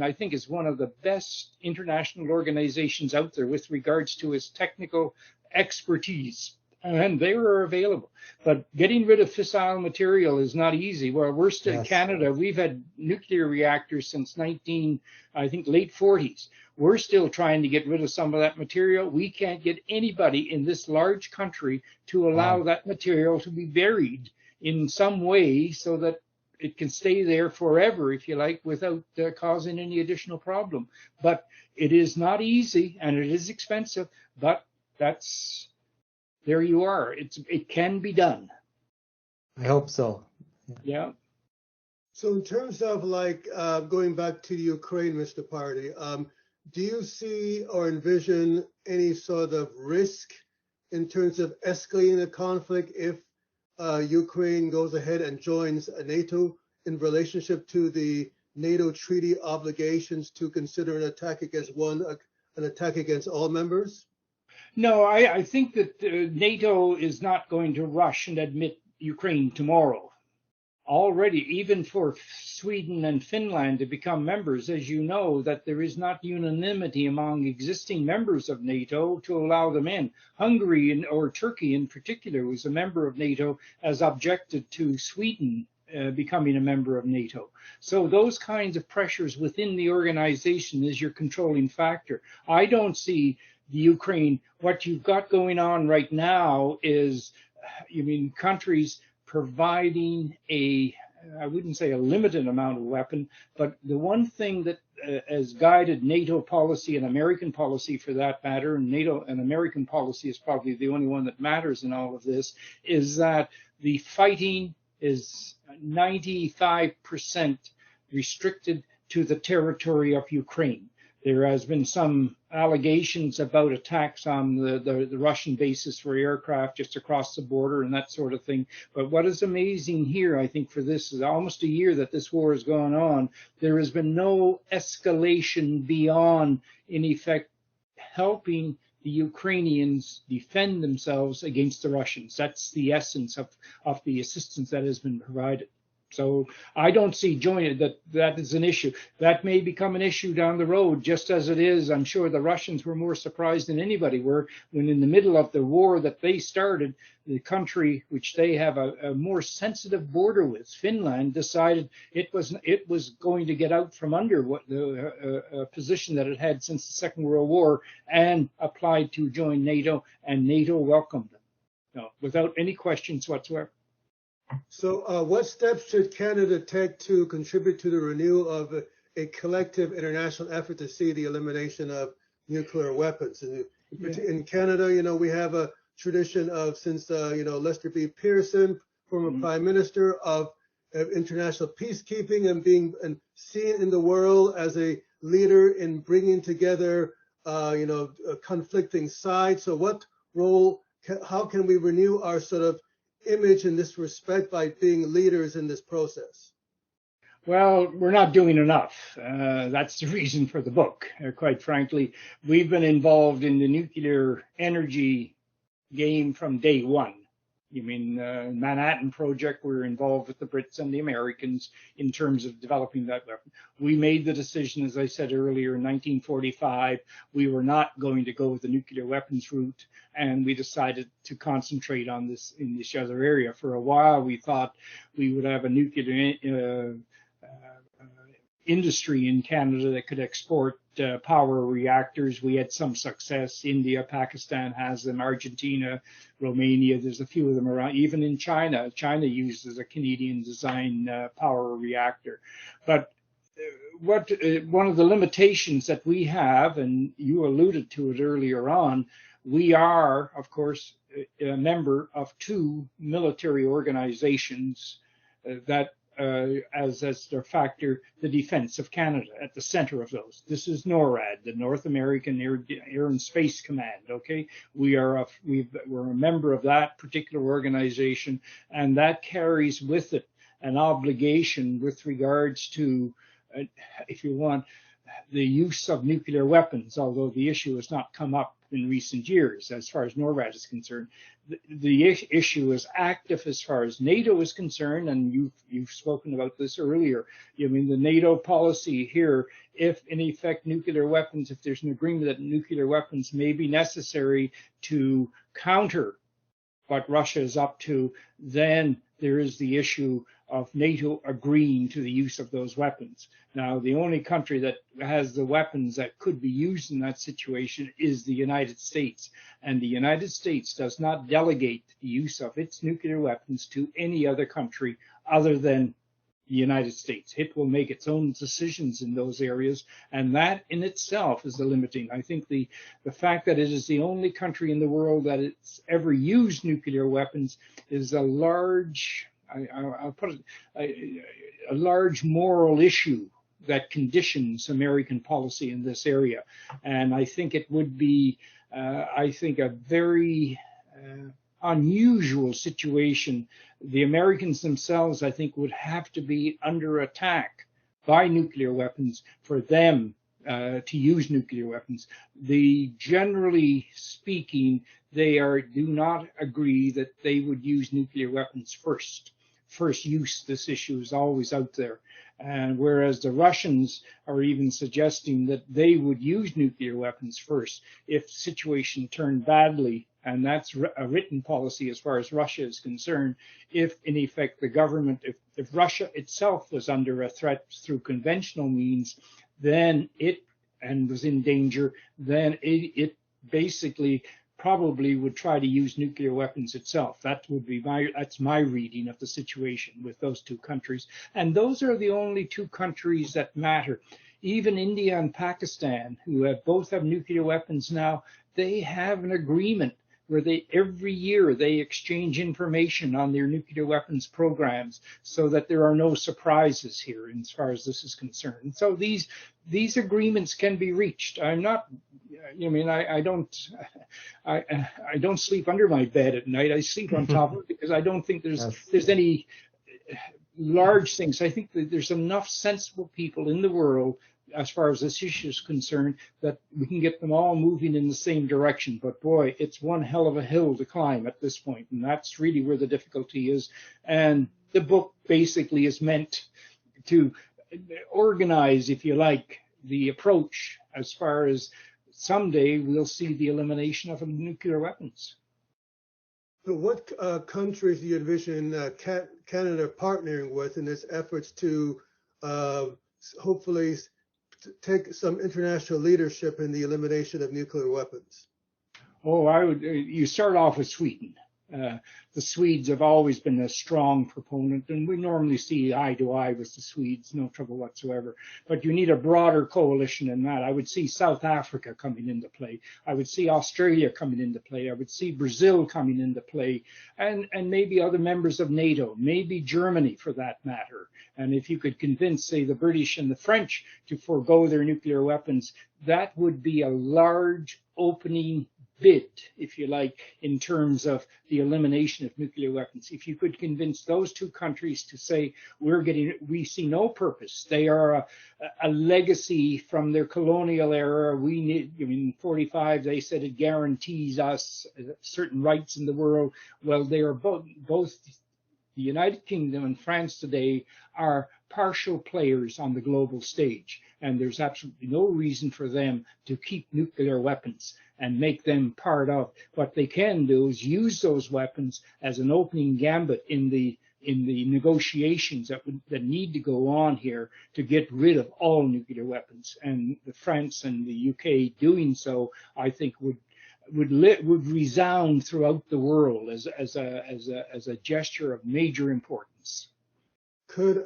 I think is one of the best international organizations out there with regards to its technical expertise. And they were available. But getting rid of fissile material is not easy. Well, we're still in Canada. We've had nuclear reactors since late 40s. We're still trying to get rid of some of that material. We can't get anybody in this large country to allow that material to be buried in some way so that it can stay there forever, if you like, without causing any additional problem. But it is not easy, and it is expensive, but there you are. It can be done. I hope so. Yeah. So in terms of like going back to Ukraine, Mr. Pardy, do you see or envision any sort of risk in terms of escalating the conflict if Ukraine goes ahead and joins NATO in relationship to the NATO treaty obligations to consider an attack against an attack against all members? No, I think that NATO is not going to rush and admit Ukraine tomorrow. Already, even for Sweden and Finland to become members, as you know, that there is not unanimity among existing members of NATO to allow them in. Hungary or Turkey in particular was a member of NATO, has objected to Sweden becoming a member of NATO. So those kinds of pressures within the organization is your controlling factor. I don't see the Ukraine, what you've got going on right now is, countries providing I wouldn't say a limited amount of weapon, but the one thing that has guided NATO policy and American policy for that matter, and NATO and American policy is probably the only one that matters in all of this, is that the fighting is 95% restricted to the territory of Ukraine. There has been some allegations about attacks on the Russian bases for aircraft just across the border and that sort of thing. But what is amazing here, I think, for this is almost a year that this war has gone on, there has been no escalation beyond, in effect, helping the Ukrainians defend themselves against the Russians. That's the essence of the assistance that has been provided. So I don't see that is an issue. That may become an issue down the road, just as it is. I'm sure the Russians were more surprised than anybody were when in the middle of the war that they started, the country which they have a more sensitive border with, Finland, decided it was going to get out from under what the position that it had since the Second World War and applied to join NATO, and NATO welcomed them, without any questions whatsoever. So what steps should Canada take to contribute to the renewal of a collective international effort to see the elimination of nuclear weapons? In Canada, we have a tradition of, since Lester B. Pearson, former Prime Minister, of international peacekeeping and being seen in the world as a leader in bringing together conflicting sides. So what role, how can we renew our sort of image in this respect by being leaders in this process? Well, we're not doing enough. That's the reason for the book. Quite frankly, we've been involved in the nuclear energy game from day one. You mean Manhattan Project, we were involved with the Brits and the Americans in terms of developing that weapon. We made the decision, as I said earlier, in 1945, we were not going to go the nuclear weapons route, and we decided to concentrate on this in this other area. For a while, we thought we would have a nuclear industry in Canada that could export power reactors. We had some success. India, Pakistan has them, Argentina, Romania, there's a few of them around. Even in China, China uses a Canadian design power reactor. But one of the limitations that we have, and you alluded to it earlier on, we are, of course, a member of two military organizations that as their factor, the defense of Canada at the center of those. This is NORAD, the North American Air and Space Command. Okay, we're a member of that particular organization, and that carries with it an obligation with regards to, if you want, the use of nuclear weapons, although the issue has not come up in recent years as far as NORAD is concerned. The issue is active as far as NATO is concerned, and you've spoken about this earlier. I mean, the NATO policy here, if in effect nuclear weapons, if there's an agreement that nuclear weapons may be necessary to counter what Russia is up to, then there is the issue of NATO agreeing to the use of those weapons. Now, the only country that has the weapons that could be used in that situation is the United States. And the United States does not delegate the use of its nuclear weapons to any other country other than the United States. It will make its own decisions in those areas, and that in itself is the limiting. I think the fact that it is the only country in the world that it's ever used nuclear weapons is a large, I'll put it, a large moral issue that conditions American policy in this area. And I think it would be, I think, a very unusual situation. The Americans themselves, I think, would have to be under attack by nuclear weapons for them to use nuclear weapons. Generally speaking, they do not agree that they would use nuclear weapons first. First use, this issue is always out there. And whereas the Russians are even suggesting that they would use nuclear weapons first if the situation turned badly, and that's a written policy as far as Russia is concerned. If in effect the government, if Russia itself was under a threat through conventional means, then and was in danger, then it basically probably would try to use nuclear weapons itself. That's my reading of the situation with those two countries. And those are the only two countries that matter. Even India and Pakistan, who both have nuclear weapons now, they have an agreement where every year they exchange information on their nuclear weapons programs so that there are no surprises here as far as this is concerned. And so these agreements can be reached. I'm not, I don't sleep under my bed at night. I sleep on top of it because I don't think there's any large things. I think that there's enough sensible people in the world as far as this issue is concerned, that we can get them all moving in the same direction. But boy, it's one hell of a hill to climb at this point, and that's really where the difficulty is. And the book basically is meant to organize, if you like, the approach as far as someday we'll see the elimination of nuclear weapons. So what countries do you envision Canada partnering with in its efforts to hopefully take some international leadership in the elimination of nuclear weapons? Oh, you start off with Sweden. The Swedes have always been a strong proponent, and we normally see eye to eye with the Swedes, no trouble whatsoever. But you need a broader coalition in that. I would see South Africa coming into play. I would see Australia coming into play. I would see Brazil coming into play, and maybe other members of NATO, maybe Germany for that matter. And if you could convince, say, the British and the French to forego their nuclear weapons, that would be a large opening bid, if you like, in terms of the elimination of nuclear weapons. If you could convince those two countries to say, we see no purpose. They are a legacy from their colonial era. We need, in 45, they said it guarantees us certain rights in the world. Well, they are both the United Kingdom and France today are partial players on the global stage, and there's absolutely no reason for them to keep nuclear weapons and make them part of. What they can do is use those weapons as an opening gambit in the negotiations that need to go on here to get rid of all nuclear weapons. And France and the UK doing so, I think, would resound throughout the world as a gesture of major importance. Could,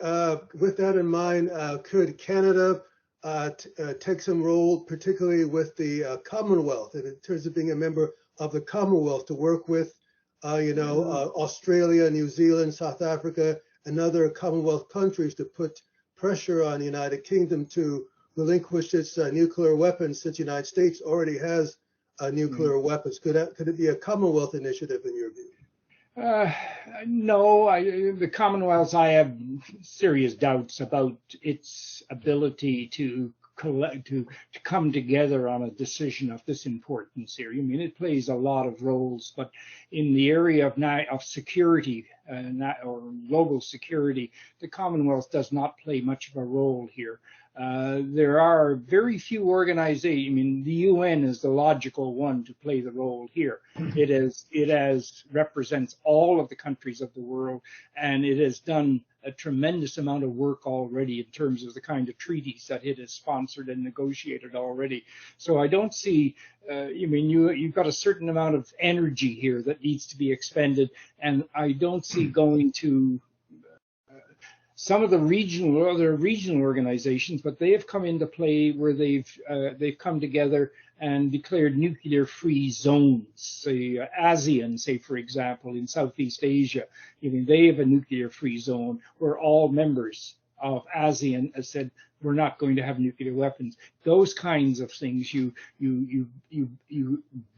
with that in mind, could Canada take some role, particularly with the Commonwealth, in terms of being a member of the Commonwealth, to work with, Australia, New Zealand, South Africa, and other Commonwealth countries to put pressure on the United Kingdom to relinquish its nuclear weapons, since the United States already has nuclear weapons? Could it be a Commonwealth initiative in your view? No, the Commonwealth, I have serious doubts about its ability to come together on a decision of this importance here. I mean, it plays a lot of roles, but in the area of security or global security, the Commonwealth does not play much of a role here. There are very few organizations. I mean, the UN is the logical one to play the role here. It represents all of the countries of the world, and it has done a tremendous amount of work already in terms of the kind of treaties that it has sponsored and negotiated already. So I don't see, you've got a certain amount of energy here that needs to be expended, and I don't see going to some of the regional organizations, but they have come into play where they've come together and declared nuclear-free zones. Say ASEAN, say for example, in Southeast Asia, they have a nuclear-free zone where all members of ASEAN have said we're not going to have nuclear weapons. Those kinds of things, you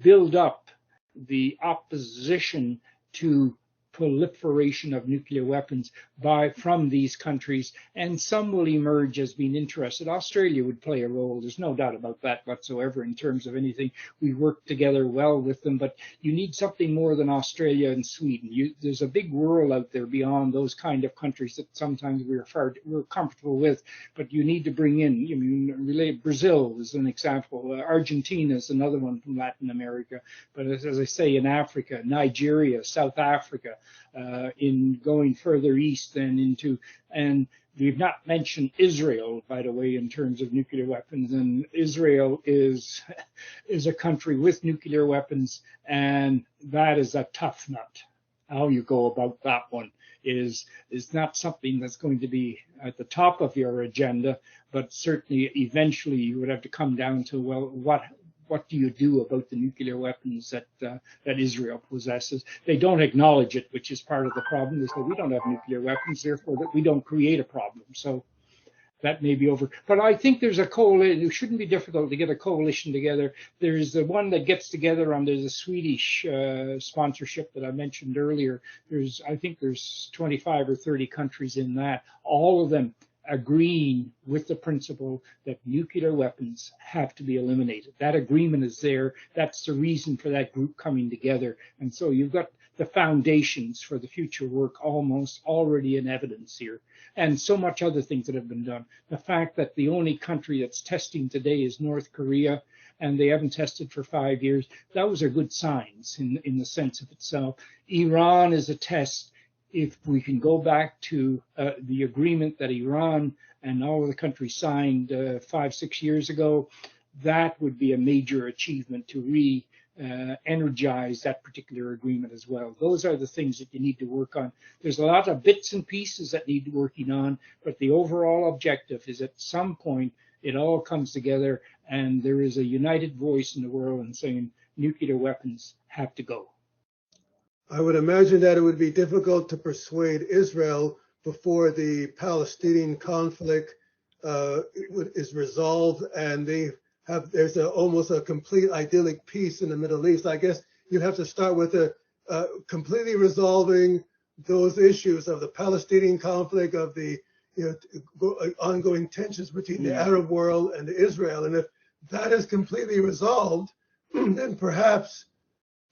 build up the opposition to proliferation of nuclear weapons from these countries, and some will emerge as being interested. Australia would play a role. There's no doubt about that whatsoever in terms of anything. We work together well with them, but you need something more than Australia and Sweden. There's a big world out there beyond those kind of countries that sometimes we're comfortable with, but you need to bring in, Brazil is an example. Argentina is another one from Latin America. But as I say, in Africa, Nigeria, South Africa, in going further east and we've not mentioned Israel, by the way, in terms of nuclear weapons. And Israel is a country with nuclear weapons, and that is a tough nut. How you go about that one is not something that's going to be at the top of your agenda, but certainly eventually you would have to come down to, well, what do you do about the nuclear weapons that Israel possesses? They don't acknowledge it, which is part of the problem. They say we don't have nuclear weapons, therefore that we don't create a problem. So that may be over. But I think there's a coalition. It shouldn't be difficult to get a coalition together. There's the one that gets together under the Swedish sponsorship that I mentioned earlier. I think there's 25 or 30 countries in that. All of them agreeing with the principle that nuclear weapons have to be eliminated. That agreement is there. That's the reason for that group coming together. And so you've got the foundations for the future work almost already in evidence here. And so much other things that have been done. The fact that the only country that's testing today is North Korea, and they haven't tested for 5 years, those are good signs in the sense of itself. Iran is a test. If we can go back to the agreement that Iran and all of the countries signed 5-6 years ago, that would be a major achievement to re-energize that particular agreement as well. Those are the things that you need to work on. There's a lot of bits and pieces that need working on, but the overall objective is at some point it all comes together and there is a united voice in the world and saying nuclear weapons have to go. I would imagine that it would be difficult to persuade Israel before the Palestinian conflict is resolved and they there's almost a complete idyllic peace in the Middle East. I guess you have to start with completely resolving those issues of the Palestinian conflict, of the ongoing tensions between the Arab world and Israel. And if that is completely resolved, then perhaps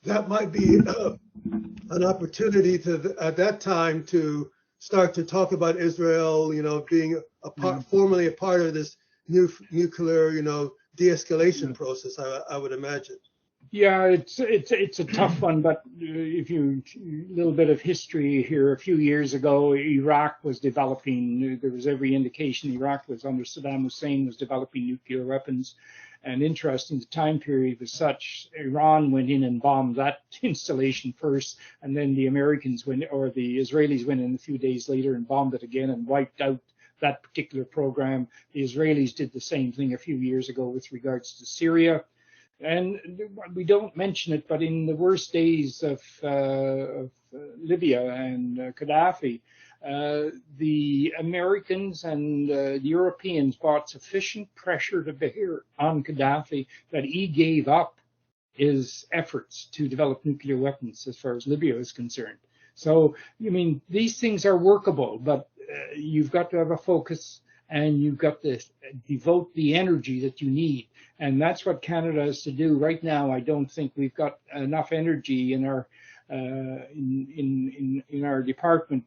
that might be an opportunity at that time to start to talk about Israel, being formally a part of this nuclear, de-escalation process. I would imagine. Yeah, it's a tough one, but if you a little bit of history here, a few years ago, Iraq was developing. There was every indication Iraq was under Saddam Hussein was developing nuclear weapons. And interesting, the time period was such, Iran went in and bombed that installation first, and then the Americans or the Israelis went in a few days later and bombed it again and wiped out that particular program. The Israelis did the same thing a few years ago with regards to Syria. And we don't mention it, but in the worst days of Libya and Gaddafi, the Americans and the Europeans brought sufficient pressure to bear on Gaddafi that he gave up his efforts to develop nuclear weapons as far as Libya is concerned. So, these things are workable, but you've got to have a focus and you've got to devote the energy that you need. And that's what Canada has to do. Right now, I don't think we've got enough energy in our in our department,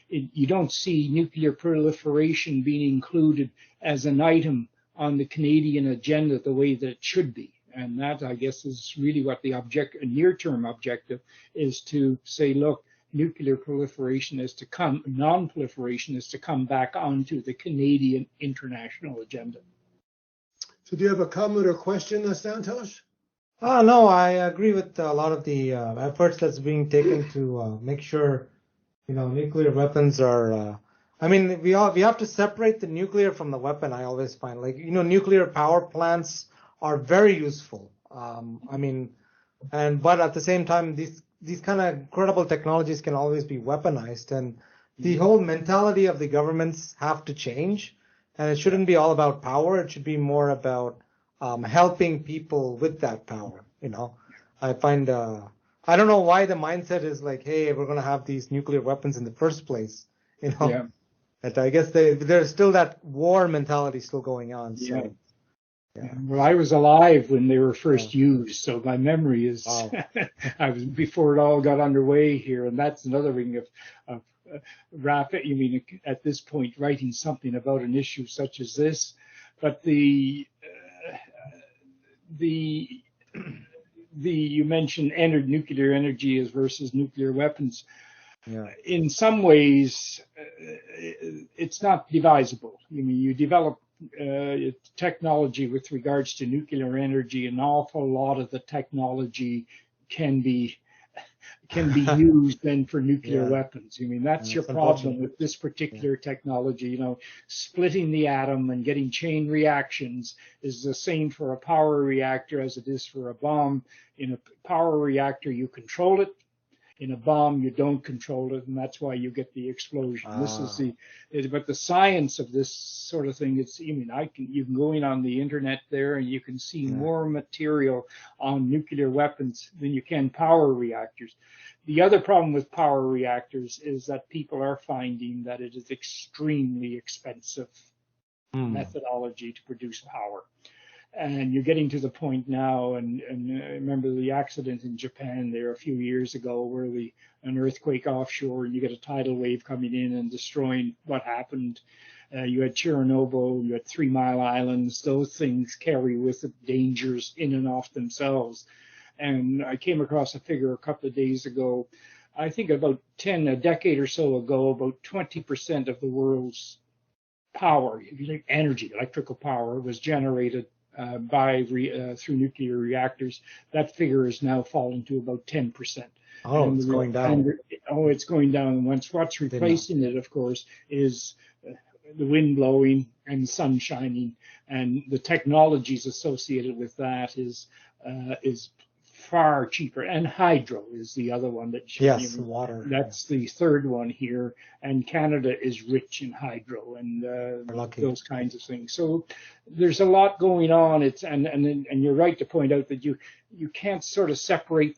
you don't see nuclear proliferation being included as an item on the Canadian agenda the way that it should be. And that, I guess, is really what the near-term objective is, to say, look, nuclear proliferation is to come, non-proliferation is to come back onto the Canadian international agenda. So do you have a comment or question, Santosh? No, I agree with a lot of the efforts that's being taken to make sure, nuclear weapons are. We have to separate the nuclear from the weapon. I always find, nuclear power plants are very useful. But at the same time, these kind of incredible technologies can always be weaponized, and the whole mentality of the governments have to change. And it shouldn't be all about power. It should be more about helping people with that power. I find I don't know why the mindset is like, hey, we're going to have these nuclear weapons in the first place. Yeah. But I guess there's still that war mentality still going on. So. Yeah. Well, I was alive when they were first used, so my memory is I was before it all got underway here, and that's another thing of rapid. At this point, writing something about an issue such as this, but the you mentioned nuclear energy as versus nuclear weapons. Yeah. In some ways, it's not divisible. You develop technology with regards to nuclear energy. An awful lot of the technology can be used then for nuclear weapons. That's your problem with this particular technology. Splitting the atom and getting chain reactions is the same for a power reactor as it is for a bomb. In a power reactor, you control it. In a bomb, you don't control it, and that's why you get the explosion. But the science of this sort of thing, you can go in on the internet there and you can see more material on nuclear weapons than you can power reactors. The other problem with power reactors is that people are finding that it is extremely expensive methodology to produce power. And you're getting to the point now, and I remember the accident in Japan there a few years ago where an earthquake offshore, and you get a tidal wave coming in and destroying what happened. You had Chernobyl, you had 3 Mile Islands. Those things carry with it dangers in and of themselves. And I came across a figure a couple of days ago. I think a decade or so ago, about 20% of the world's power, energy, electrical power, was generated through nuclear reactors. That figure is now fallen to about 10%. Oh, it's going down. It's going down. And what's replacing it, of course, is the wind blowing and sun shining, and the technologies associated with that is far cheaper. And hydro is the other one that Yes, water. That's the third one here. And Canada is rich in hydro and those kinds of things. So there's a lot going on. And you're right to point out that you can't sort of separate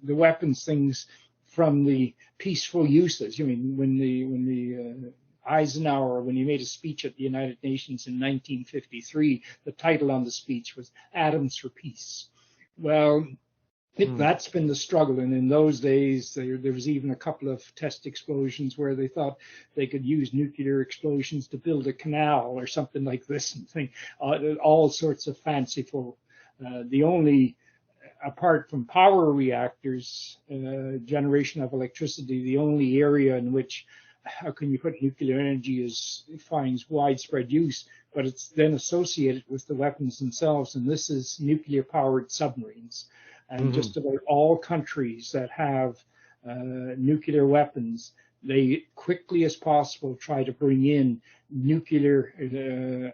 the weapons things from the peaceful uses. I mean, when the Eisenhower, when he made a speech at the United Nations in 1953, the title on the speech was "Atoms for Peace." Well, that's been the struggle, and in those days there was even a couple of test explosions where they thought they could use nuclear explosions to build a canal or something like this, and all sorts of fanciful. The only, apart from power reactors, generation of electricity, the only area in which how can you put nuclear energy finds widespread use, but it's then associated with the weapons themselves, and this is nuclear-powered submarines. And just about all countries that have nuclear weapons, they quickly as possible try to bring in nuclear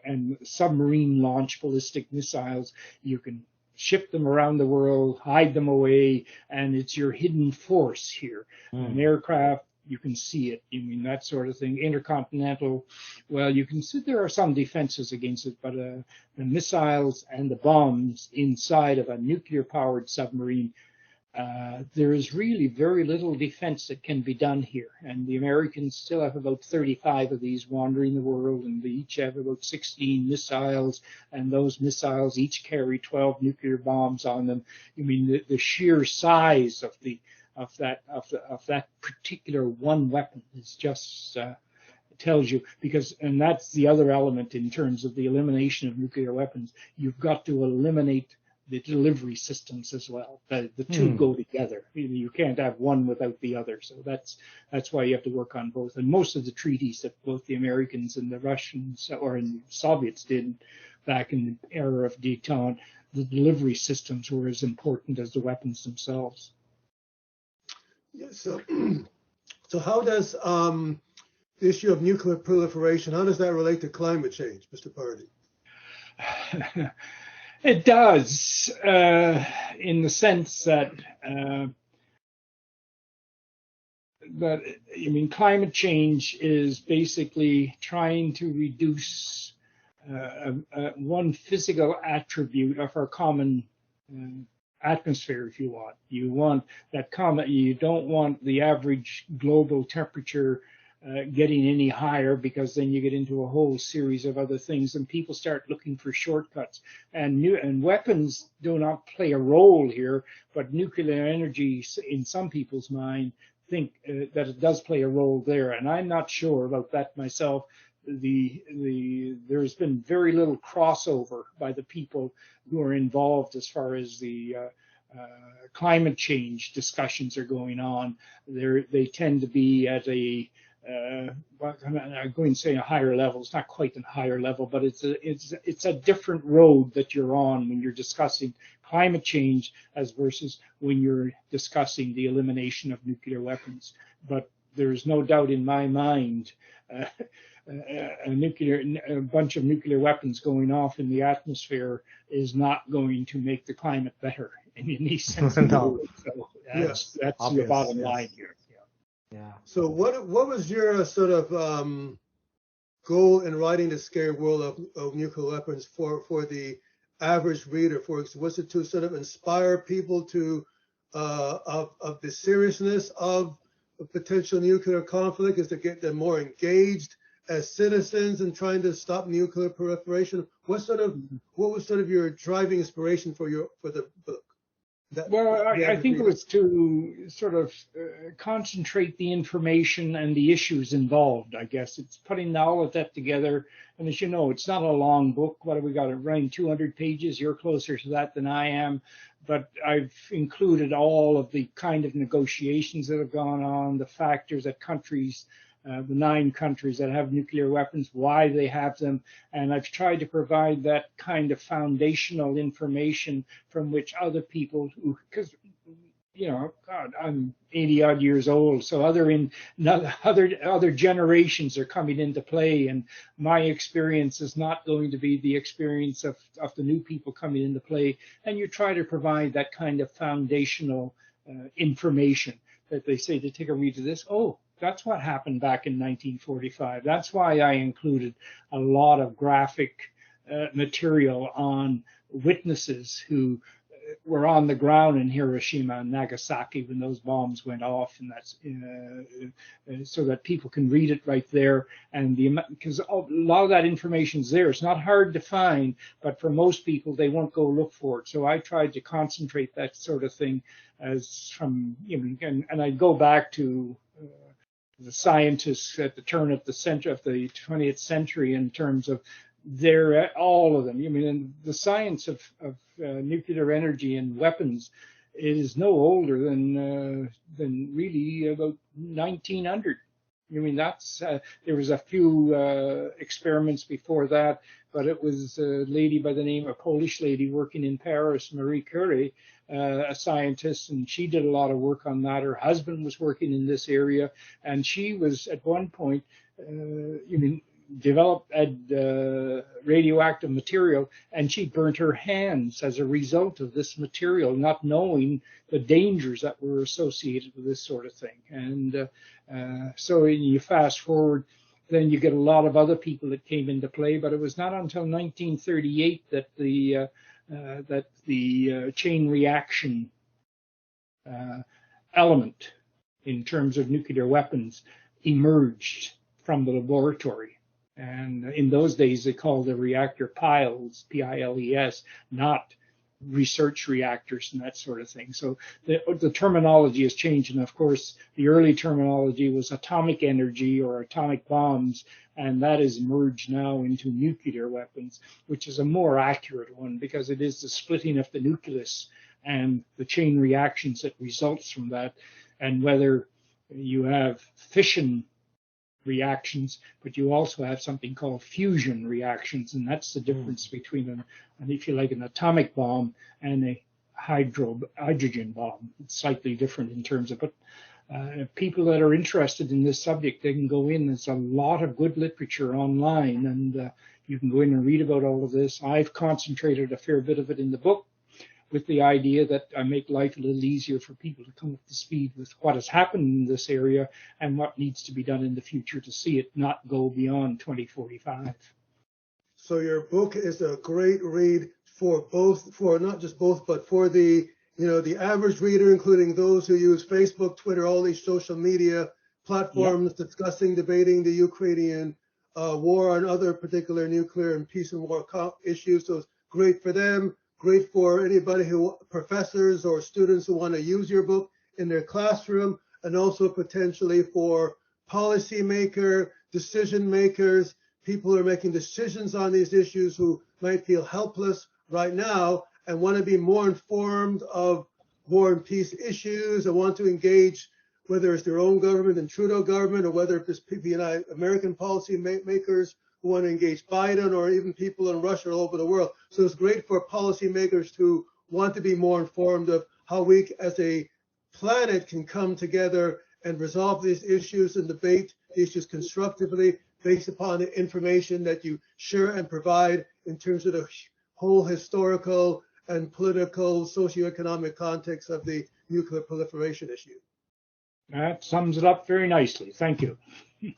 and submarine-launched ballistic missiles. You can ship them around the world, hide them away, and it's your hidden force here. An aircraft, you can see it. I mean, that sort of thing. Intercontinental, well, you can see there are some defenses against it, but the missiles and the bombs inside of a nuclear-powered submarine, there is really very little defense that can be done here. And the Americans still have about 35 of these wandering the world, and they each have about 16 missiles, and those missiles each carry 12 nuclear bombs on them. I mean, the sheer size of that particular one weapon is just tells you, and that's the other element in terms of the elimination of nuclear weapons. You've got to eliminate the delivery systems as well. The two go together. You can't have one without the other. So that's why you have to work on both. And most of the treaties that both the Americans and the Russians or the Soviets did back in the era of détente, the delivery systems were as important as the weapons themselves. Yeah, so how does the issue of nuclear proliferation, how does that relate to climate change, Mr. Pardy? It does, in the sense that climate change is basically trying to reduce one physical attribute of our common atmosphere, if you want. You want that you don't want the average global temperature getting any higher, because then you get into a whole series of other things and people start looking for shortcuts. And weapons do not play a role here, but nuclear energy, in some people's mind, think that it does play a role there. And I'm not sure about that myself. There's been very little crossover by the people who are involved as far as the climate change discussions are going on. They tend to be at I'm going to say a higher level. It's not quite a higher level, but it's a different road that you're on when you're discussing climate change as versus when you're discussing the elimination of nuclear weapons. But there's no doubt in my mind a bunch of nuclear weapons going off in the atmosphere is not going to make the climate better in any sense. No. So that's the bottom line here. Yeah. So what was your sort of goal in writing The Scary World of Nuclear Weapons for the average reader? Was it to sort of inspire people to of the seriousness of a potential nuclear conflict? Is to get them more engaged as citizens in trying to stop nuclear proliferation? What was sort of your driving inspiration for the book? I think it was to sort of concentrate the information and the issues involved, I guess. It's putting all of that together. And as you know, it's not a long book. What have we got? Around 200 pages. You're closer to that than I am. But I've included all of the kind of negotiations that have gone on, the factors that countries, the 9 countries that have nuclear weapons, why they have them, and I've tried to provide that kind of foundational information from which other people, because God, I'm 80 odd years old, so other generations are coming into play, and my experience is not going to be the experience of the new people coming into play. And you try to provide that kind of foundational information that they say to take a read of this. Oh, that's what happened back in 1945. That's why I included a lot of graphic material on witnesses who were on the ground in Hiroshima and Nagasaki when those bombs went off, and that's so that people can read it right there. And because a lot of that information is there, it's not hard to find, but for most people they won't go look for it. So I tried to concentrate that sort of thing as from and I go back to the scientists at the turn of the 20th century in terms of all of them. The science of nuclear energy and weapons is no older than really about 1900. That's there was a few experiments before that, but it was a lady by the name of Polish lady working in Paris, Marie Curie, a scientist, and she did a lot of work on that. Her husband was working in this area, and she was at one point, developed radioactive material, and she burnt her hands as a result of this material, not knowing the dangers that were associated with this sort of thing. And so you fast forward, then you get a lot of other people that came into play, but it was not until 1938 that the chain reaction element in terms of nuclear weapons emerged from the laboratory. And in those days, they called the reactor piles, P-I-L-E-S, not research reactors and that sort of thing. So the terminology has changed. And of course, the early terminology was atomic energy or atomic bombs, and that is merged now into nuclear weapons, which is a more accurate one because it is the splitting of the nucleus and the chain reactions that results from that, and whether you have fission reactions, but you also have something called fusion reactions, and that's the difference between an atomic bomb and a hydrogen bomb. It's slightly different in terms of, but people that are interested in this subject, they can go in. There's a lot of good literature online, and you can go in and read about all of this. I've concentrated a fair bit of it in the book, with the idea that I make life a little easier for people to come up to speed with what has happened in this area and what needs to be done in the future to see it not go beyond 2045. So your book is a great read for not just both, but for the average reader, including those who use Facebook, Twitter, all these social media platforms, discussing, debating the Ukrainian war and other particular nuclear and peace and war issues. So it's great for them. Great for anybody professors or students who want to use your book in their classroom, and also potentially for policymaker, decision makers, people who are making decisions on these issues who might feel helpless right now and want to be more informed of war and peace issues and want to engage, whether it's their own government and Trudeau government, or whether it's American policy makers who want to engage Biden, or even people in Russia all over the world. So it's great for policymakers who want to be more informed of how we as a planet can come together and resolve these issues and debate the issues constructively based upon the information that you share and provide in terms of the whole historical and political, socioeconomic context of the nuclear proliferation issue. That sums it up very nicely. Thank you.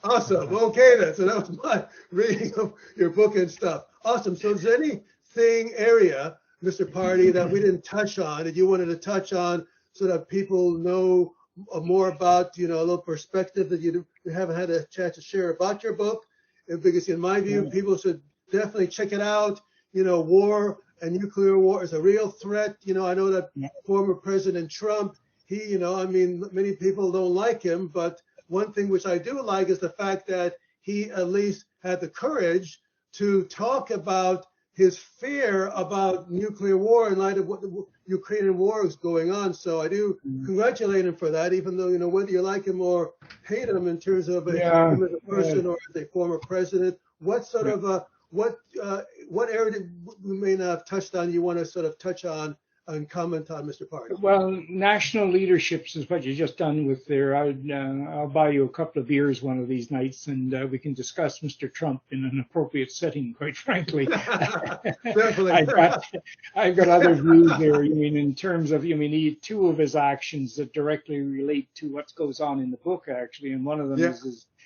Awesome. Okay, then. So that was my reading of your book and stuff. Awesome. So is there anything area, Mr. Pardy, that we didn't touch on that you wanted to touch on so that people know more about, a little perspective that you haven't had a chance to share about your book? Because in my view, people should definitely check it out. War and nuclear war is a real threat. I know that former President Trump, many people don't like him, but one thing which I do like is the fact that he at least had the courage to talk about his fear about nuclear war in light of what the Ukrainian war is going on. So I do congratulate him for that, even though, whether you like him or hate him in terms of him as a person or as a former president, what sort of what area we may not have touched on you want to sort of touch on and comment on, Mr. Pardy. Well, national leaderships is what you just done with there. I'll buy you a couple of beers one of these nights, and we can discuss Mr. Trump in an appropriate setting. Quite frankly, Definitely. I've got other views there. I mean, in terms of, two of his actions that directly relate to what goes on in the book, actually, and one of them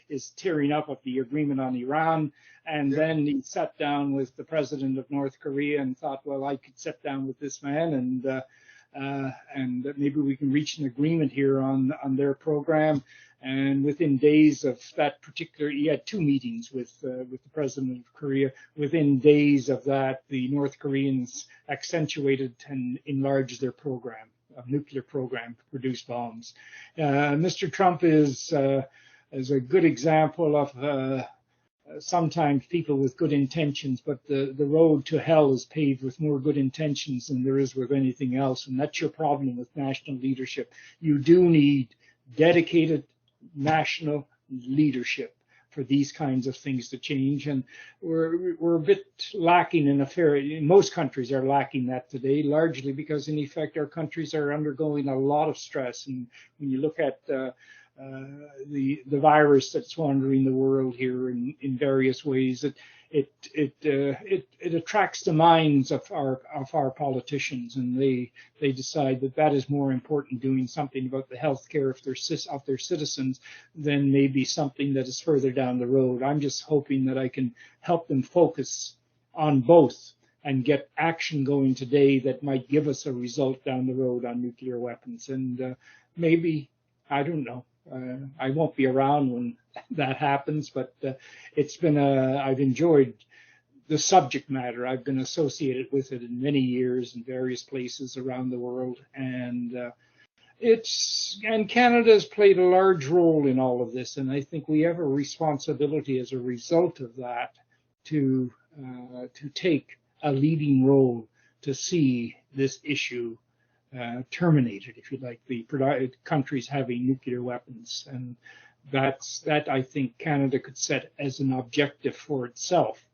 is tearing up of the agreement on Iran. And then he sat down with the president of North Korea and thought, well, I could sit down with this man and maybe we can reach an agreement here on their program. And within days of that particular, he had 2 meetings with the president of Korea. Within days of that, the North Koreans accentuated and enlarged their program, a nuclear program to produce bombs. Mr. Trump is a good example of sometimes people with good intentions, but the road to hell is paved with more good intentions than there is with anything else. And that's your problem with national leadership. You do need dedicated national leadership for these kinds of things to change. And we're a bit lacking most countries are lacking that today, largely because in effect our countries are undergoing a lot of stress. And when you look at the virus that's wandering the world here in various ways, it attracts the minds of our politicians, and they decide that is more important, doing something about the health care of their citizens than maybe something that is further down the road. I'm just hoping that I can help them focus on both and get action going today that might give us a result down the road on nuclear weapons. And maybe, I don't know, I won't be around when that happens, but I've enjoyed the subject matter. I've been associated with it in many years in various places around the world, and Canada has played a large role in all of this, and I think we have a responsibility as a result of that to take a leading role to see this issue terminated, if you like, the countries having nuclear weapons. And that I think Canada could set as an objective for itself.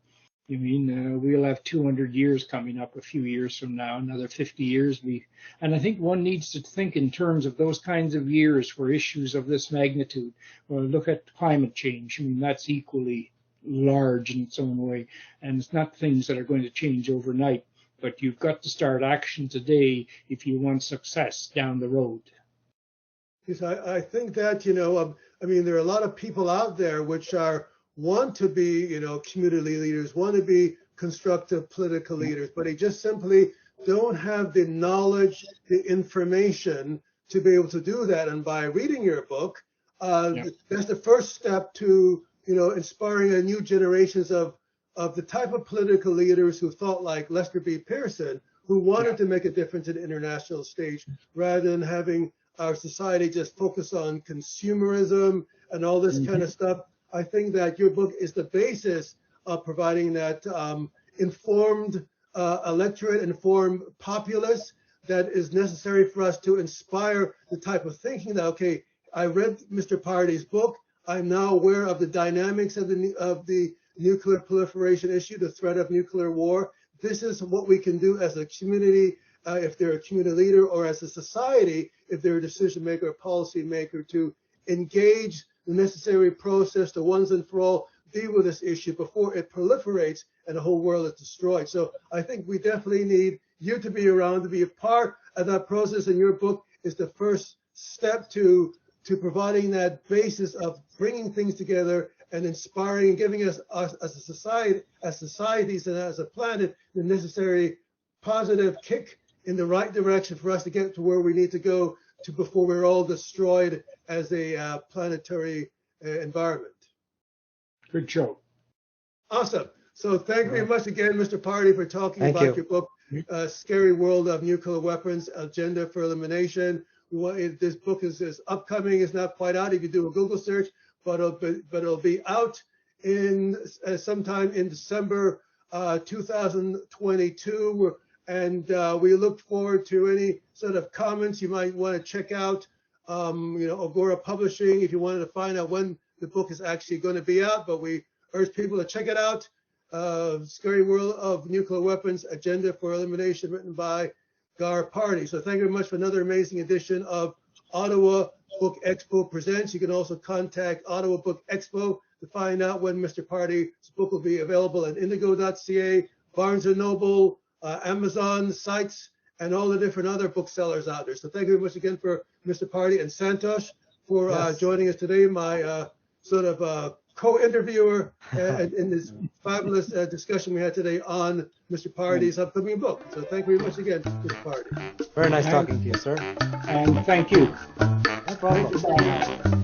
We'll have 200 years coming up a few years from now, another 50 years. And I think one needs to think in terms of those kinds of years for issues of this magnitude. Well, look at climate change. That's equally large in its own way. And it's not things that are going to change overnight. But you've got to start action today if you want success down the road. Yes, I think that, there are a lot of people out there which want to be, community leaders, want to be constructive political leaders, but they just simply don't have the knowledge, the information to be able to do that. And by reading your book, that's the first step to, inspiring a new generations of the type of political leaders who thought like Lester B. Pearson, who wanted to make a difference in the international stage, rather than having our society just focus on consumerism and all this kind of stuff. I think that your book is the basis of providing that informed electorate, informed populace that is necessary for us to inspire the type of thinking that, okay, I read Mr. Pardy's book. I'm now aware of the dynamics of the nuclear proliferation issue, the threat of nuclear war. This is what we can do as a community, if they're a community leader, or as a society, if they're a decision maker or policy maker, to engage the necessary process to once and for all deal with this issue before it proliferates and the whole world is destroyed. So I think we definitely need you to be around, to be a part of that process, and your book is the first step to providing that basis of bringing things together and inspiring and giving us as a society, as societies and as a planet, the necessary positive kick in the right direction for us to get to where we need to go to before we're all destroyed as a planetary environment. Good show. Awesome. So thank you very much again, Mr. Pardy, for talking about your book, Scary World of Nuclear Weapons, Agenda for Elimination. This book is upcoming. It's not quite out if you do a Google search, but it'll be out in sometime in December 2022. And we look forward to any sort of comments you might want to check out. Agora Publishing, if you wanted to find out when the book is actually going to be out, but we urge people to check it out. Scary World of Nuclear Weapons, Agenda for Elimination, written by Gar Pardy. So thank you very much for another amazing edition of Ottawa Book Expo Presents. You can also contact Ottawa Book Expo to find out when Mr. Pardy's book will be available at indigo.ca, Barnes & Noble, Amazon sites, and all the different other booksellers out there. So thank you very much again for Mr. Pardy and Santosh for joining us today, my sort of co-interviewer in this fabulous discussion we had today on Mr. Pardy's upcoming book. So thank you very much again, Mr. Pardy. Very nice talking to you, sir. And thank you. No problem. Thank you very much.